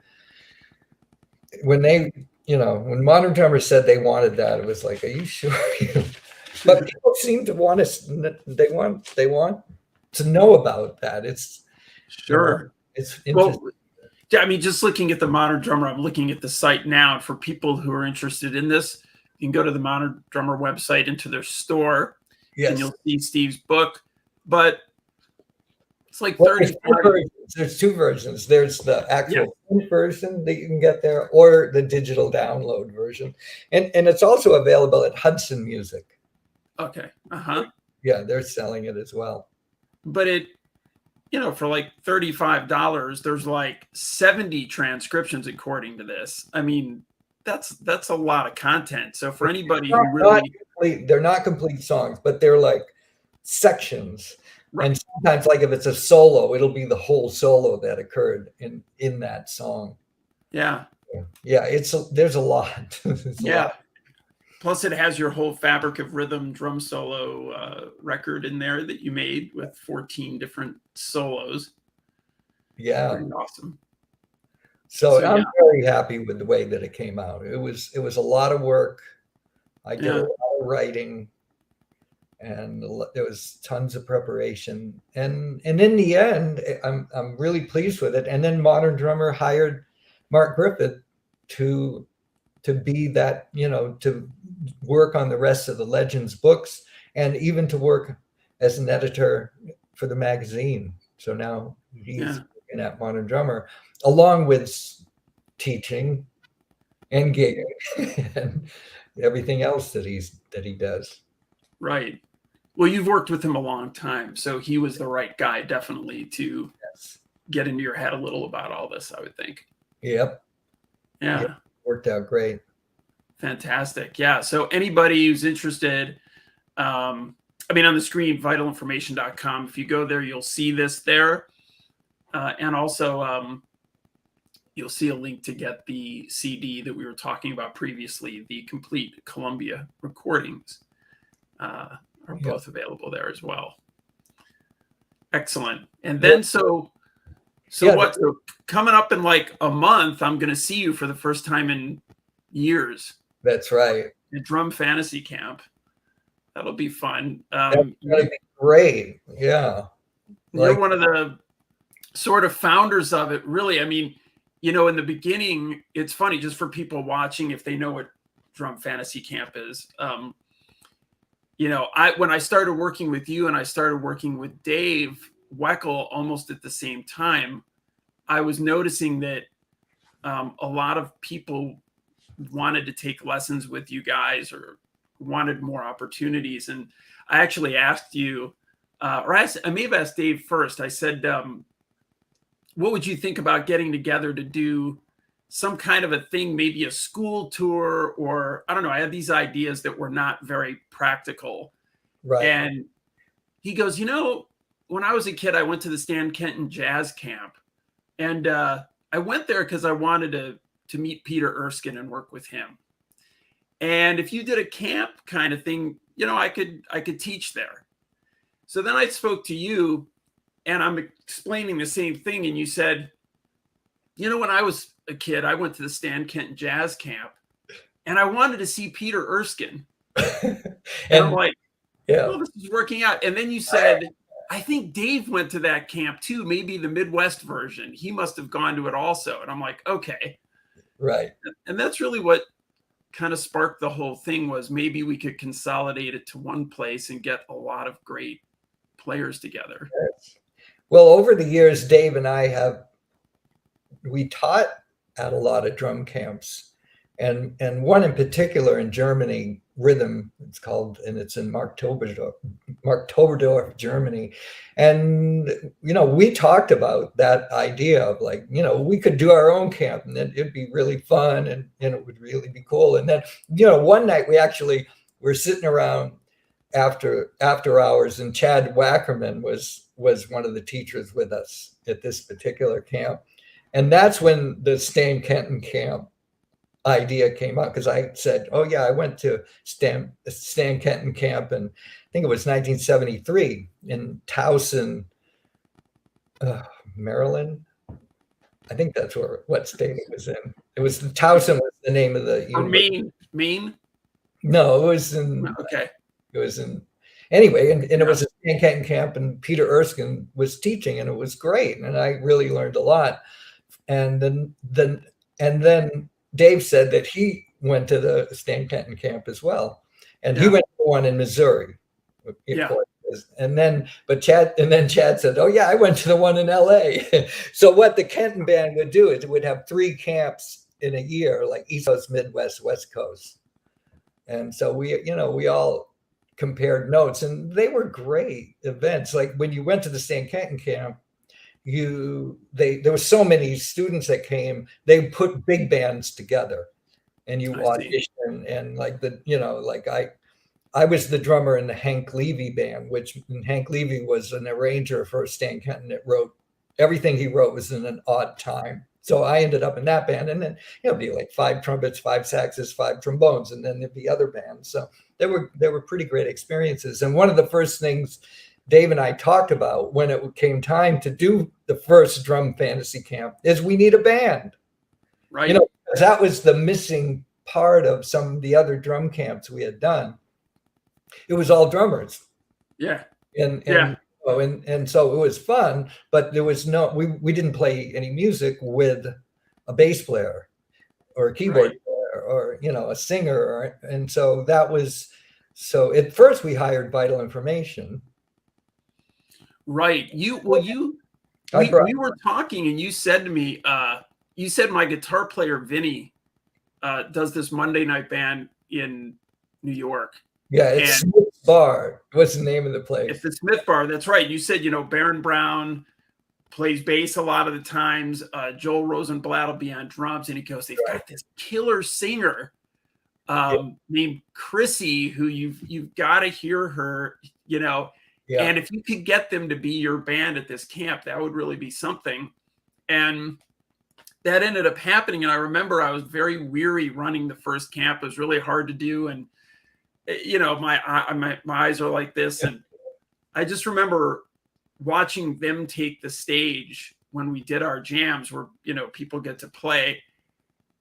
when when Modern Drummers said they wanted that, it was like, are you sure? But people seem to want they want to know about that. It's sure. It's interesting. Well, I mean, just looking at the Modern Drummer, I'm looking at the site now. For people who are interested in this, you can go to the Modern Drummer website into their store, and you'll see Steve's book. But it's like 30. There's two versions. There's the actual print version that you can get there, or the digital download version, and it's also available at Hudson Music. Okay. Yeah, they're selling it as well. But it, for like $35, there's like 70 transcriptions according to this. I mean, that's a lot of content. So for anybody who really, they're not complete songs, but they're like sections. Right. And sometimes, like if it's a solo, it'll be the whole solo that occurred in that song. Yeah. Yeah, there's a lot. Lot. Plus, it has your whole Fabric of Rhythm drum solo record in there that you made with 14 different solos. Yeah, pretty awesome. So I'm very happy with the way that it came out. It was a lot of work. I did a lot of writing, and there was tons of preparation. And in the end, I'm really pleased with it. And then Modern Drummer hired Mark Griffith to be that, to work on the rest of the Legends books, and even to work as an editor for the magazine. So now he's working at Modern Drummer, along with teaching and gigging and everything else that he does. Right. Well, you've worked with him a long time, so he was the right guy, definitely, to get into your head a little about all this, I would think. Yep. Yeah. Yep. Worked out great. Fantastic. Yeah. So anybody who's interested, on the screen, vitalinformation.com, if you go there, you'll see this there. And also, you'll see a link to get the CD that we were talking about previously, the complete Columbia recordings are both available there as well. Excellent. And then so coming up in like a month, I'm going to see you for the first time in years. That's right. At Drum Fantasy Camp. That'll be fun. That's gonna be great. Yeah. You're one of the sort of founders of it, really. I mean, in the beginning, it's funny, just for people watching, if they know what Drum Fantasy Camp is. When I started working with you and I started working with Dave Weckl almost at the same time, I was noticing that a lot of people wanted to take lessons with you guys or wanted more opportunities. And I actually asked you, I may have asked Dave first. I said, what would you think about getting together to do some kind of a thing, maybe a school tour, or I don't know. I had these ideas that were not very practical. Right. And he goes, when I was a kid, I went to the Stan Kenton Jazz Camp, and I went there because I wanted to meet Peter Erskine and work with him. And if you did a camp kind of thing, I could teach there. So then I spoke to you, and I'm explaining the same thing. And you said, when I was a kid, I went to the Stan Kenton Jazz Camp, and I wanted to see Peter Erskine. and I'm like, well, this is working out. And then you said, I think Dave went to that camp too, maybe the Midwest version. He must have gone to it also. And I'm like, okay. Right. And that's really what kind of sparked the whole thing, was maybe we could consolidate it to one place and get a lot of great players together. Well, over the years, Dave and I we taught at a lot of drum camps, and one in particular in Germany, Rhythm, it's called, and it's in Marktoberdorf, Germany. And, you know, we talked about that idea of like, you know, we could do our own camp and then it'd be really fun and it would really be cool. And then, you know, one night we're sitting around after hours, and Chad Wackerman was one of the teachers with us at this particular camp. And that's when the Stan Kenton camp idea came up, because I said, "Oh yeah, I went to Stan Kenton camp, and I think it was 1973 in Towson, Maryland. I think that's what state it was in. It was Towson was the name of the university. Maine? No, it was in. Okay. It was in. Anyway, and it was a Stan Kenton camp, and Peter Erskine was teaching, and it was great, and I really learned a lot. And then Dave said that he went to the Stan Kenton camp as well, and he went to one in Missouri. Yeah. And then Chad said, "Oh yeah, I went to the one in LA." So what the Kenton band would do is it would have 3 camps in a year, like East Coast, Midwest, West Coast. And so we all compared notes, and they were great events. Like when you went to the Stan Kenton camp, there were so many students that came, they put big bands together and you audition, and like I was the drummer in the Hank Levy band, which Hank Levy was an arranger for Stan Kenton that wrote everything he wrote was in an odd time. So I ended up in that band, and then it'd be like 5 trumpets, 5 saxes, 5 trombones, and then there'd be other bands. So there were pretty great experiences. And one of the first things Dave and I talked about when it came time to do the first drum fantasy camp is we need a band. Right. You know, that was the missing part of some of the other drum camps we had done. It was all drummers. Yeah. And so it was fun, but there was we didn't play any music with a bass player or a keyboard player or, you know, a singer. And so at first we hired Vital Information. Right. We were talking, and you said to me, you said my guitar player Vinny does this Monday night band in New York. Yeah, it's Smith Bar. What's the name of the place? It's the Smith Bar. That's right. You said, you know, Baron Brown plays bass a lot of the times. Joel Rosenblatt will be on drums, and he goes, "They've got this killer singer named Chrissy, who you've got to hear her, you know." Yeah. And if you could get them to be your band at this camp, that would really be something. And that ended up happening. And I remember I was very weary running the first camp. It was really hard to do. And, you know, my eyes are like this. And I just remember watching them take the stage when we did our jams where, you know, people get to play.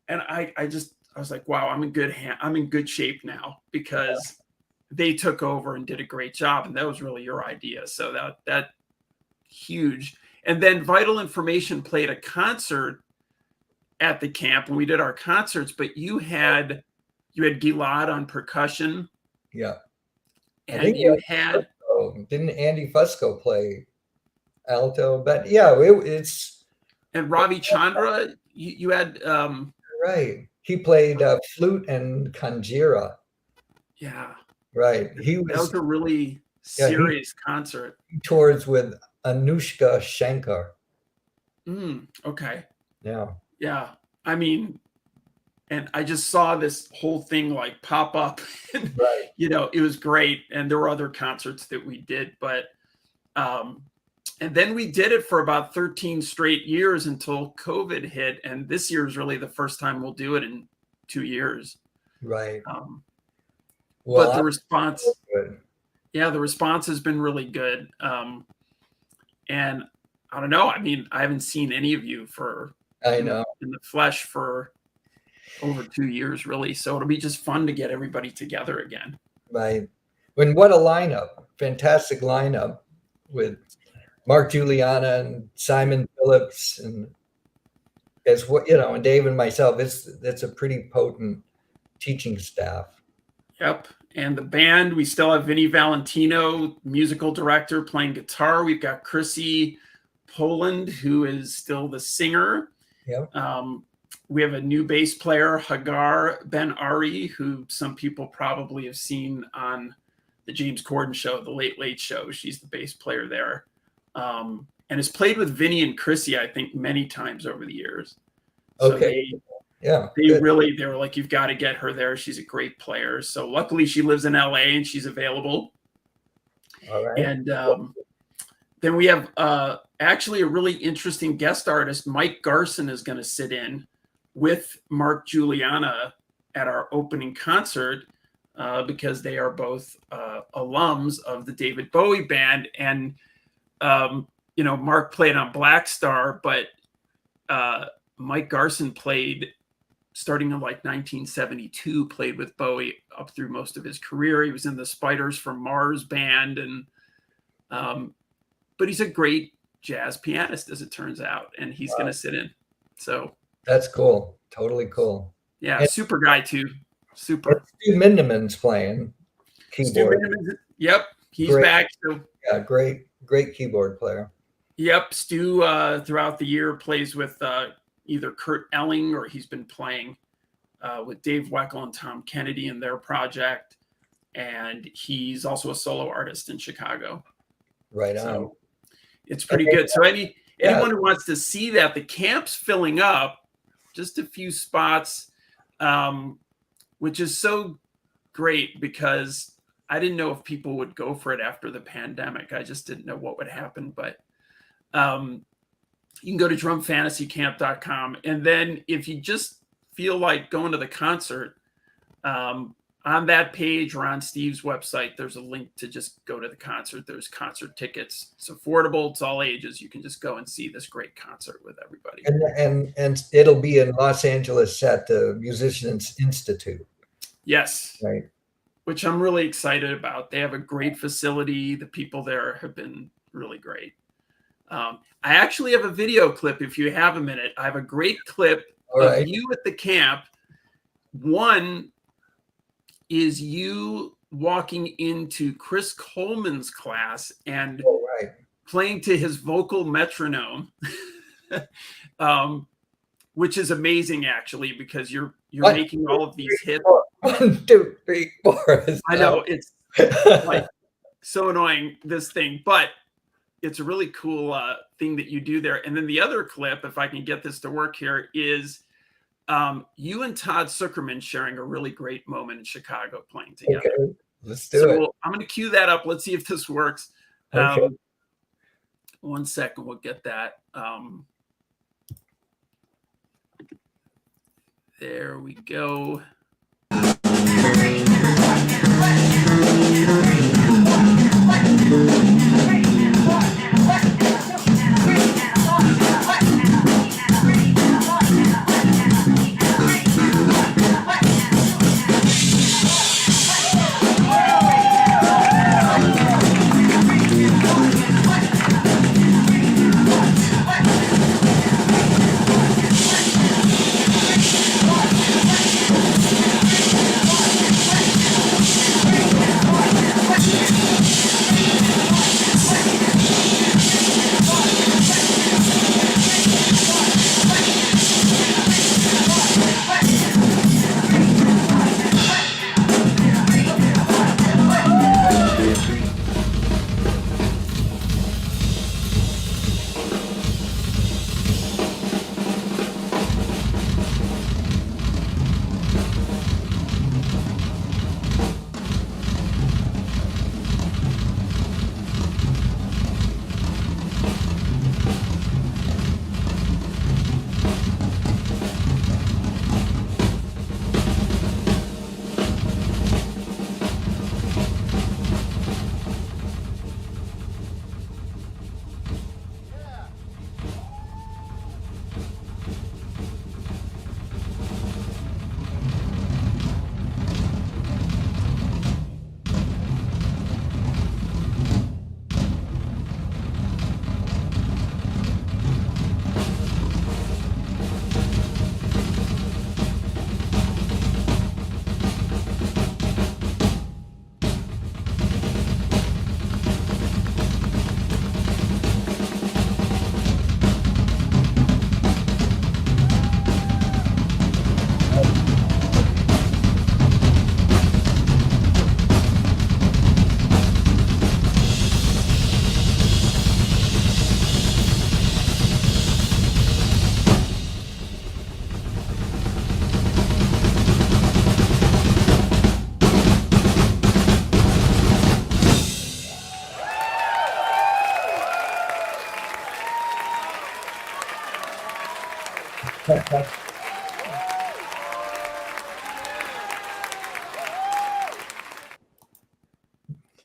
And I was like, wow, I'm in good shape now, because they took over and did a great job. And that was really your idea. So that huge. And then Vital Information played a concert at the camp when we did our concerts, but you had Gilad on percussion. Yeah. And you had didn't Andy Fusco play alto? But yeah, it's and Ravi Chandra, you had right. He played flute and kanjira. Yeah. Right. That was a really serious concert. He tours with Anushka Shankar. Okay. Yeah. Yeah. I mean, and I just saw this whole thing like pop up. And, you know, it was great. And there were other concerts that we did, but and then we did it for about 13 straight years until COVID hit. And this year is really the first time we'll do it in 2 years. Right. But the response, the response has been really good. And I don't know. I mean, I haven't seen any of you in the flesh for over 2 years, really. So it'll be just fun to get everybody together again. Right. What a lineup. Fantastic lineup with Mark Juliana and Simon Phillips and and Dave and myself. It's a pretty potent teaching staff. Yep. And the band, we still have Vinny Valentino, musical director, playing guitar. We've got Chrissy Poland, who is still the singer. Yep. We have a new bass player, Hagar Ben Ari, who some people probably have seen on the James Corden show, The Late Late Show. She's the bass player there. And has played with Vinny and Chrissy, I think, many times over the years. So Okay. they were like, you've got to get her there. She's a great player. So luckily she lives in LA and she's available. All right. And then we have actually a really interesting guest artist. Mike Garson is going to sit in with Mark Juliana at our opening concert because they are both alums of the David Bowie band. And, you know, Mark played on Black Star, but Mike Garson played starting in like 1972, played with Bowie up through most of his career. He was in the Spiders from Mars band. And but he's a great jazz pianist, as it turns out, and he's going to sit in. So that's cool. Totally cool. Yeah, and super guy too. Super. Stu Mindeman's playing keyboard. Yep, he's back. So yeah, great keyboard player. Yep, Stu throughout the year plays with either Kurt Elling or he's been playing with Dave Weckl and Tom Kennedy in their project, and he's also a solo artist in Chicago. Right on. So it's pretty good. So anyone who wants to see that, the camp's filling up, just a few spots, which is so great because I didn't know if people would go for it after the pandemic. I just didn't know what would happen. But you can go to drumfantasycamp.com. And then if you just feel like going to the concert, on that page or on Steve's website, there's a link to just go to the concert. There's concert tickets. It's affordable. It's all ages. You can just go and see this great concert with everybody. And it'll be in Los Angeles at the Musicians Institute. Yes. Right. Which I'm really excited about. They have a great facility. The people there have been really great. I actually have a video clip if you have a minute. I have a great clip of you at the camp. One is you walking into Chris Coleman's class and playing to his vocal metronome, which is amazing actually, because you're making all of these hits. 1, 2, 3, 4. I know it's like so annoying, this thing, but it's a really cool thing that you do there. And then the other clip, if I can get this to work here, is you and Todd Zuckerman sharing a really great moment in Chicago playing together. Okay, let's do it. I'm going to cue that up. Let's see if this works. Okay. 1 second, we'll get that. There we go.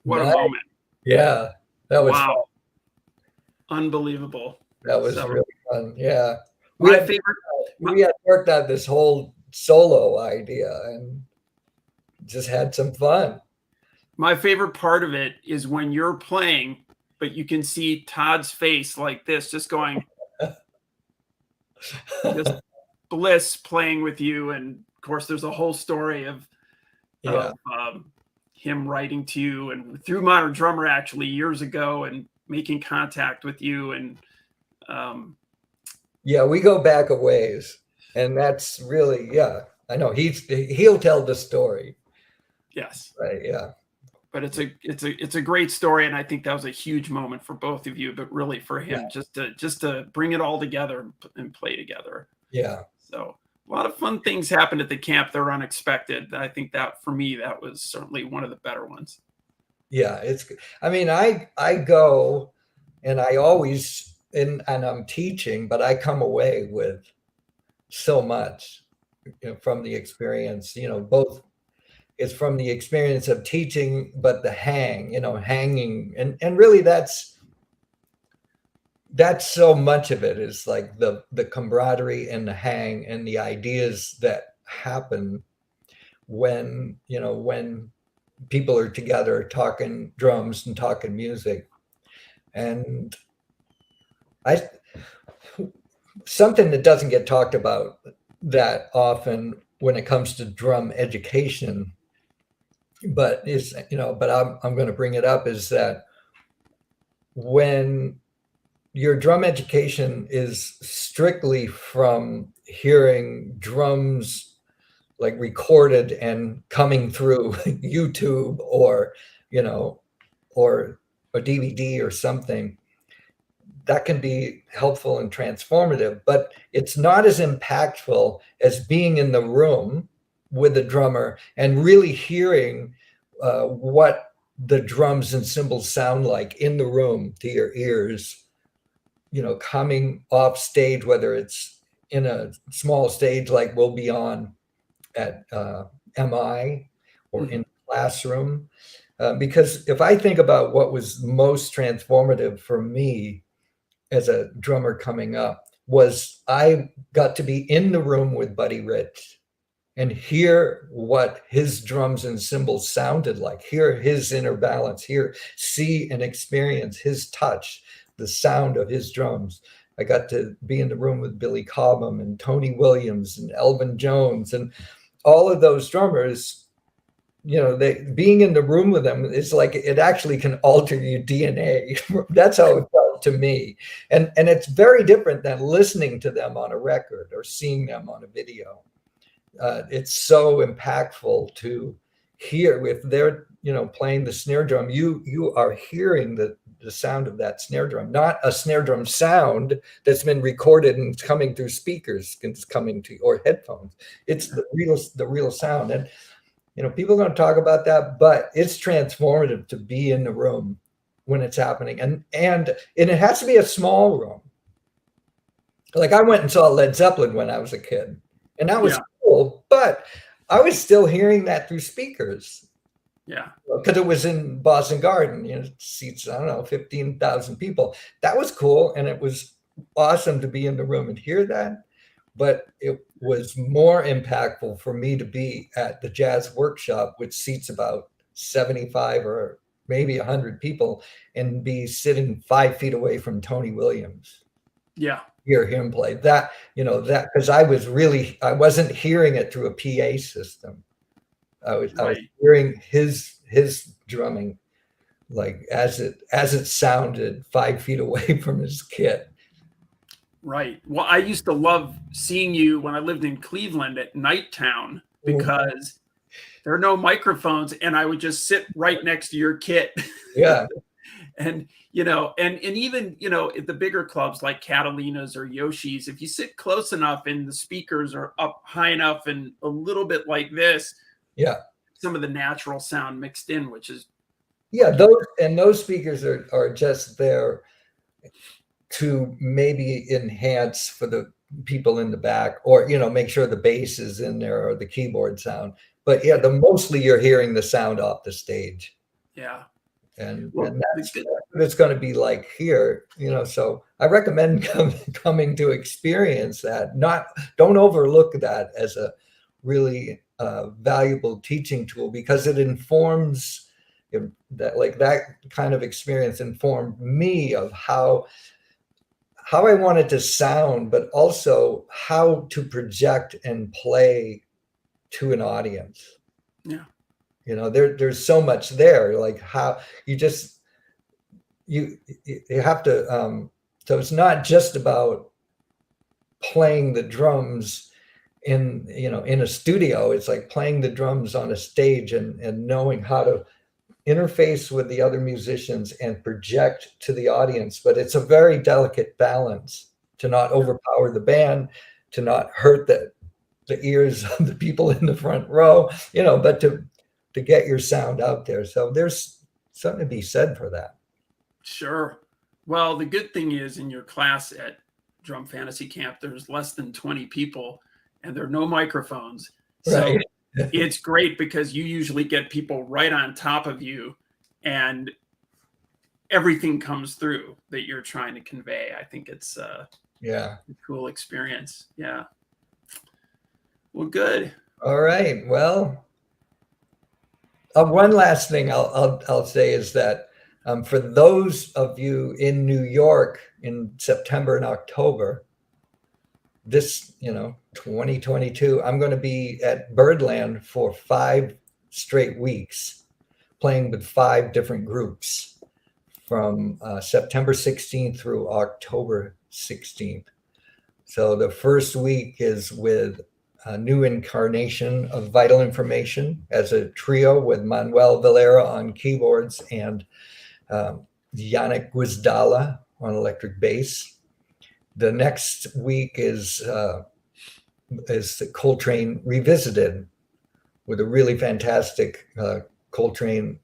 What a Nice. moment. Yeah, that was fun. Wow. Unbelievable. That was So really fun. Yeah. We my had favorite, my, we had worked on this whole solo idea and just had some fun. my favorite part of it is when you're playing, but you can see Todd's face like this, just going, just bliss playing with you. And of course, there's a whole story of Yeah. him writing to you and through Modern Drummer actually years ago and making contact with you. And Yeah, we go back a ways. And that's really, yeah. I know he'll tell the story. yes, Right. Yeah. but it's a great story, and I think that was a huge moment for both of you, but really for him just to bring it all together and play together. Yeah. So a lot of fun things happened at the camp that were unexpected. I think that for me that was certainly one of the better ones. Yeah. I mean, I go and I always and I'm teaching, but I come away with so much, from the experience, both it's from the experience of teaching, but the hanging and really that's so much of it is like the camaraderie and the hang and the ideas that happen when people are together talking drums and talking music. And I something that doesn't get talked about that often when it comes to drum education, but I'm going to bring it up, is that when your drum education is strictly from hearing drums like recorded and coming through YouTube or you know or a DVD or something, that can be helpful and transformative, but it's not as impactful as being in the room with the drummer and really hearing what the drums and cymbals sound like in the room to your ears, coming off stage, whether it's in a small stage like we'll be on at MI or in classroom. Because if I think about what was most transformative for me as a drummer coming up, was I got to be in the room with Buddy Rich and hear what his drums and cymbals sounded like, hear his inner balance, see and experience his touch, the sound of his drums. I got to be in the room with Billy Cobham and Tony Williams and Elvin Jones and all of those drummers. Being in the room with them is like it actually can alter your DNA. That's how it felt to me, and it's very different than listening to them on a record or seeing them on a video. It's so impactful to hear if they're playing the snare drum. You are hearing the sound of that snare drum, not a snare drum sound that's been recorded and coming through speakers, it's coming to or headphones. It's the real sound. And people don't talk about that, but it's transformative to be in the room when it's happening, and it has to be a small room. Like I went and saw Led Zeppelin when I was a kid, and that was cool, but I was still hearing that through speakers. Yeah. Because it was in Boston Garden, seats, I don't know, 15,000 people. That was cool, and it was awesome to be in the room and hear that. But it was more impactful for me to be at the jazz workshop, which seats about 75 or maybe 100 people, and be sitting 5 feet away from Tony Williams. Yeah. Hear him play that, because I wasn't hearing it through a PA system. I was hearing his drumming like as it sounded 5 feet away from his kit. Right. Well, I used to love seeing you when I lived in Cleveland at Nighttown because there are no microphones, and I would just sit right next to your kit. Yeah. And even at the bigger clubs like Catalina's or Yoshi's, if you sit close enough and the speakers are up high enough and a little bit like this, some of the natural sound mixed in, which is those speakers are just there to maybe enhance for the people in the back, or, you know, make sure the bass is in there or the keyboard sound. But yeah, mostly you're hearing the sound off the stage. Yeah. And Well, that's what it's going to be like here, you know. So I recommend coming to experience that. Don't overlook that as a really valuable teaching tool, because it informs that, like, that kind of experience informed me of how I wanted to sound, but also how to project and play to an audience. Yeah. You know, there's so much there, like how you just you have to so it's not just about playing the drums in, you know, in a studio. It's like playing the drums on a stage, and knowing how to interface with the other musicians and project to the audience. But it's a very delicate balance to not overpower the band, to not hurt the ears of the people in the front row, you know, but to get your sound out there. So there's something to be said for that. Sure. Well, the good thing is, in your class at Drum Fantasy Camp, there's less than 20 people and there are no microphones. So Right. it's great because you usually get people right on top of you and everything comes through that you're trying to convey. I think it's a cool experience. Yeah. Well, good. All right. Well, one last thing I'll say is that for those of you in New York in September and October, this, you know, 2022, I'm going to be at Birdland for 5 straight weeks, playing with 5 different groups from September 16th through October 16th. So the first week is with a new incarnation of Vital Information as a trio with Manuel Valera on keyboards and Yannick Guizdala on electric bass. The next week is Coltrane Revisited, with a really fantastic Coltrane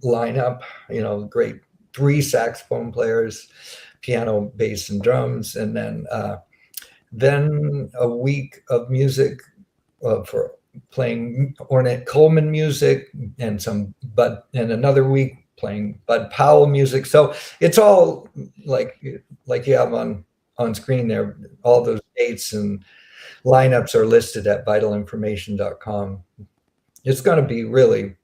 lineup. You know, great 3 saxophone players, piano, bass, and drums, and then a week of music for playing Ornette Coleman music, and another week playing Bud Powell music. So it's all like you have on screen there. All those dates and lineups are listed at vitalinformation.com. It's going to be really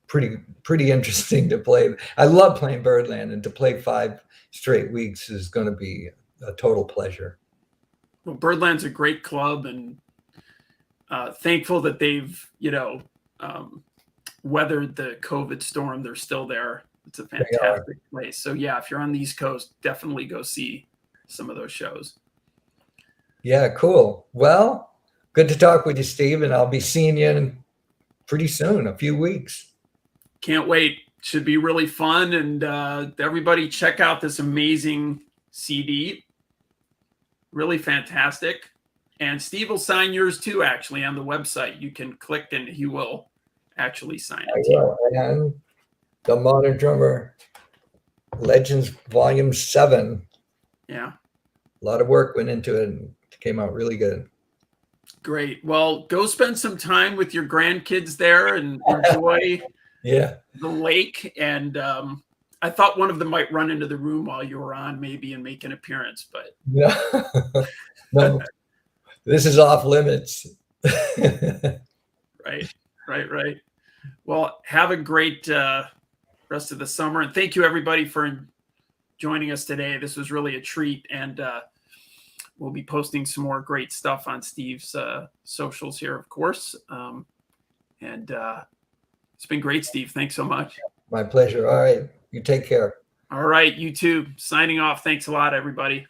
pretty interesting to play. I love playing Birdland, and to play 5 straight weeks is going to be a total pleasure. Well, Birdland's a great club, and thankful that they've, you know, weathered the COVID storm. They're still there. It's a fantastic place. So yeah, if you're on the East Coast, definitely go see some of those shows. Yeah, cool. Well, good to talk with you, Steve, and I'll be seeing you pretty soon, a few weeks. Can't wait. Should be really fun. And everybody check out this amazing CD. Really fantastic. And Steve will sign yours too, actually, on the website. You can click and he will actually sign it. And the Modern Drummer Legends Volume 7. Yeah. A lot of work went into it, and it came out really good. Great. Well, go spend some time with your grandkids there and enjoy the lake. And I thought one of them might run into the room while you were on, maybe, and make an appearance, but no, this is off limits. Right. Well, have a great rest of the summer, and thank you everybody for joining us today. This was really a treat, and we'll be posting some more great stuff on Steve's socials here, of course. And it's been great, Steve. Thanks so much. My pleasure. All right. You take care. All right. You too. Signing off. Thanks a lot, everybody.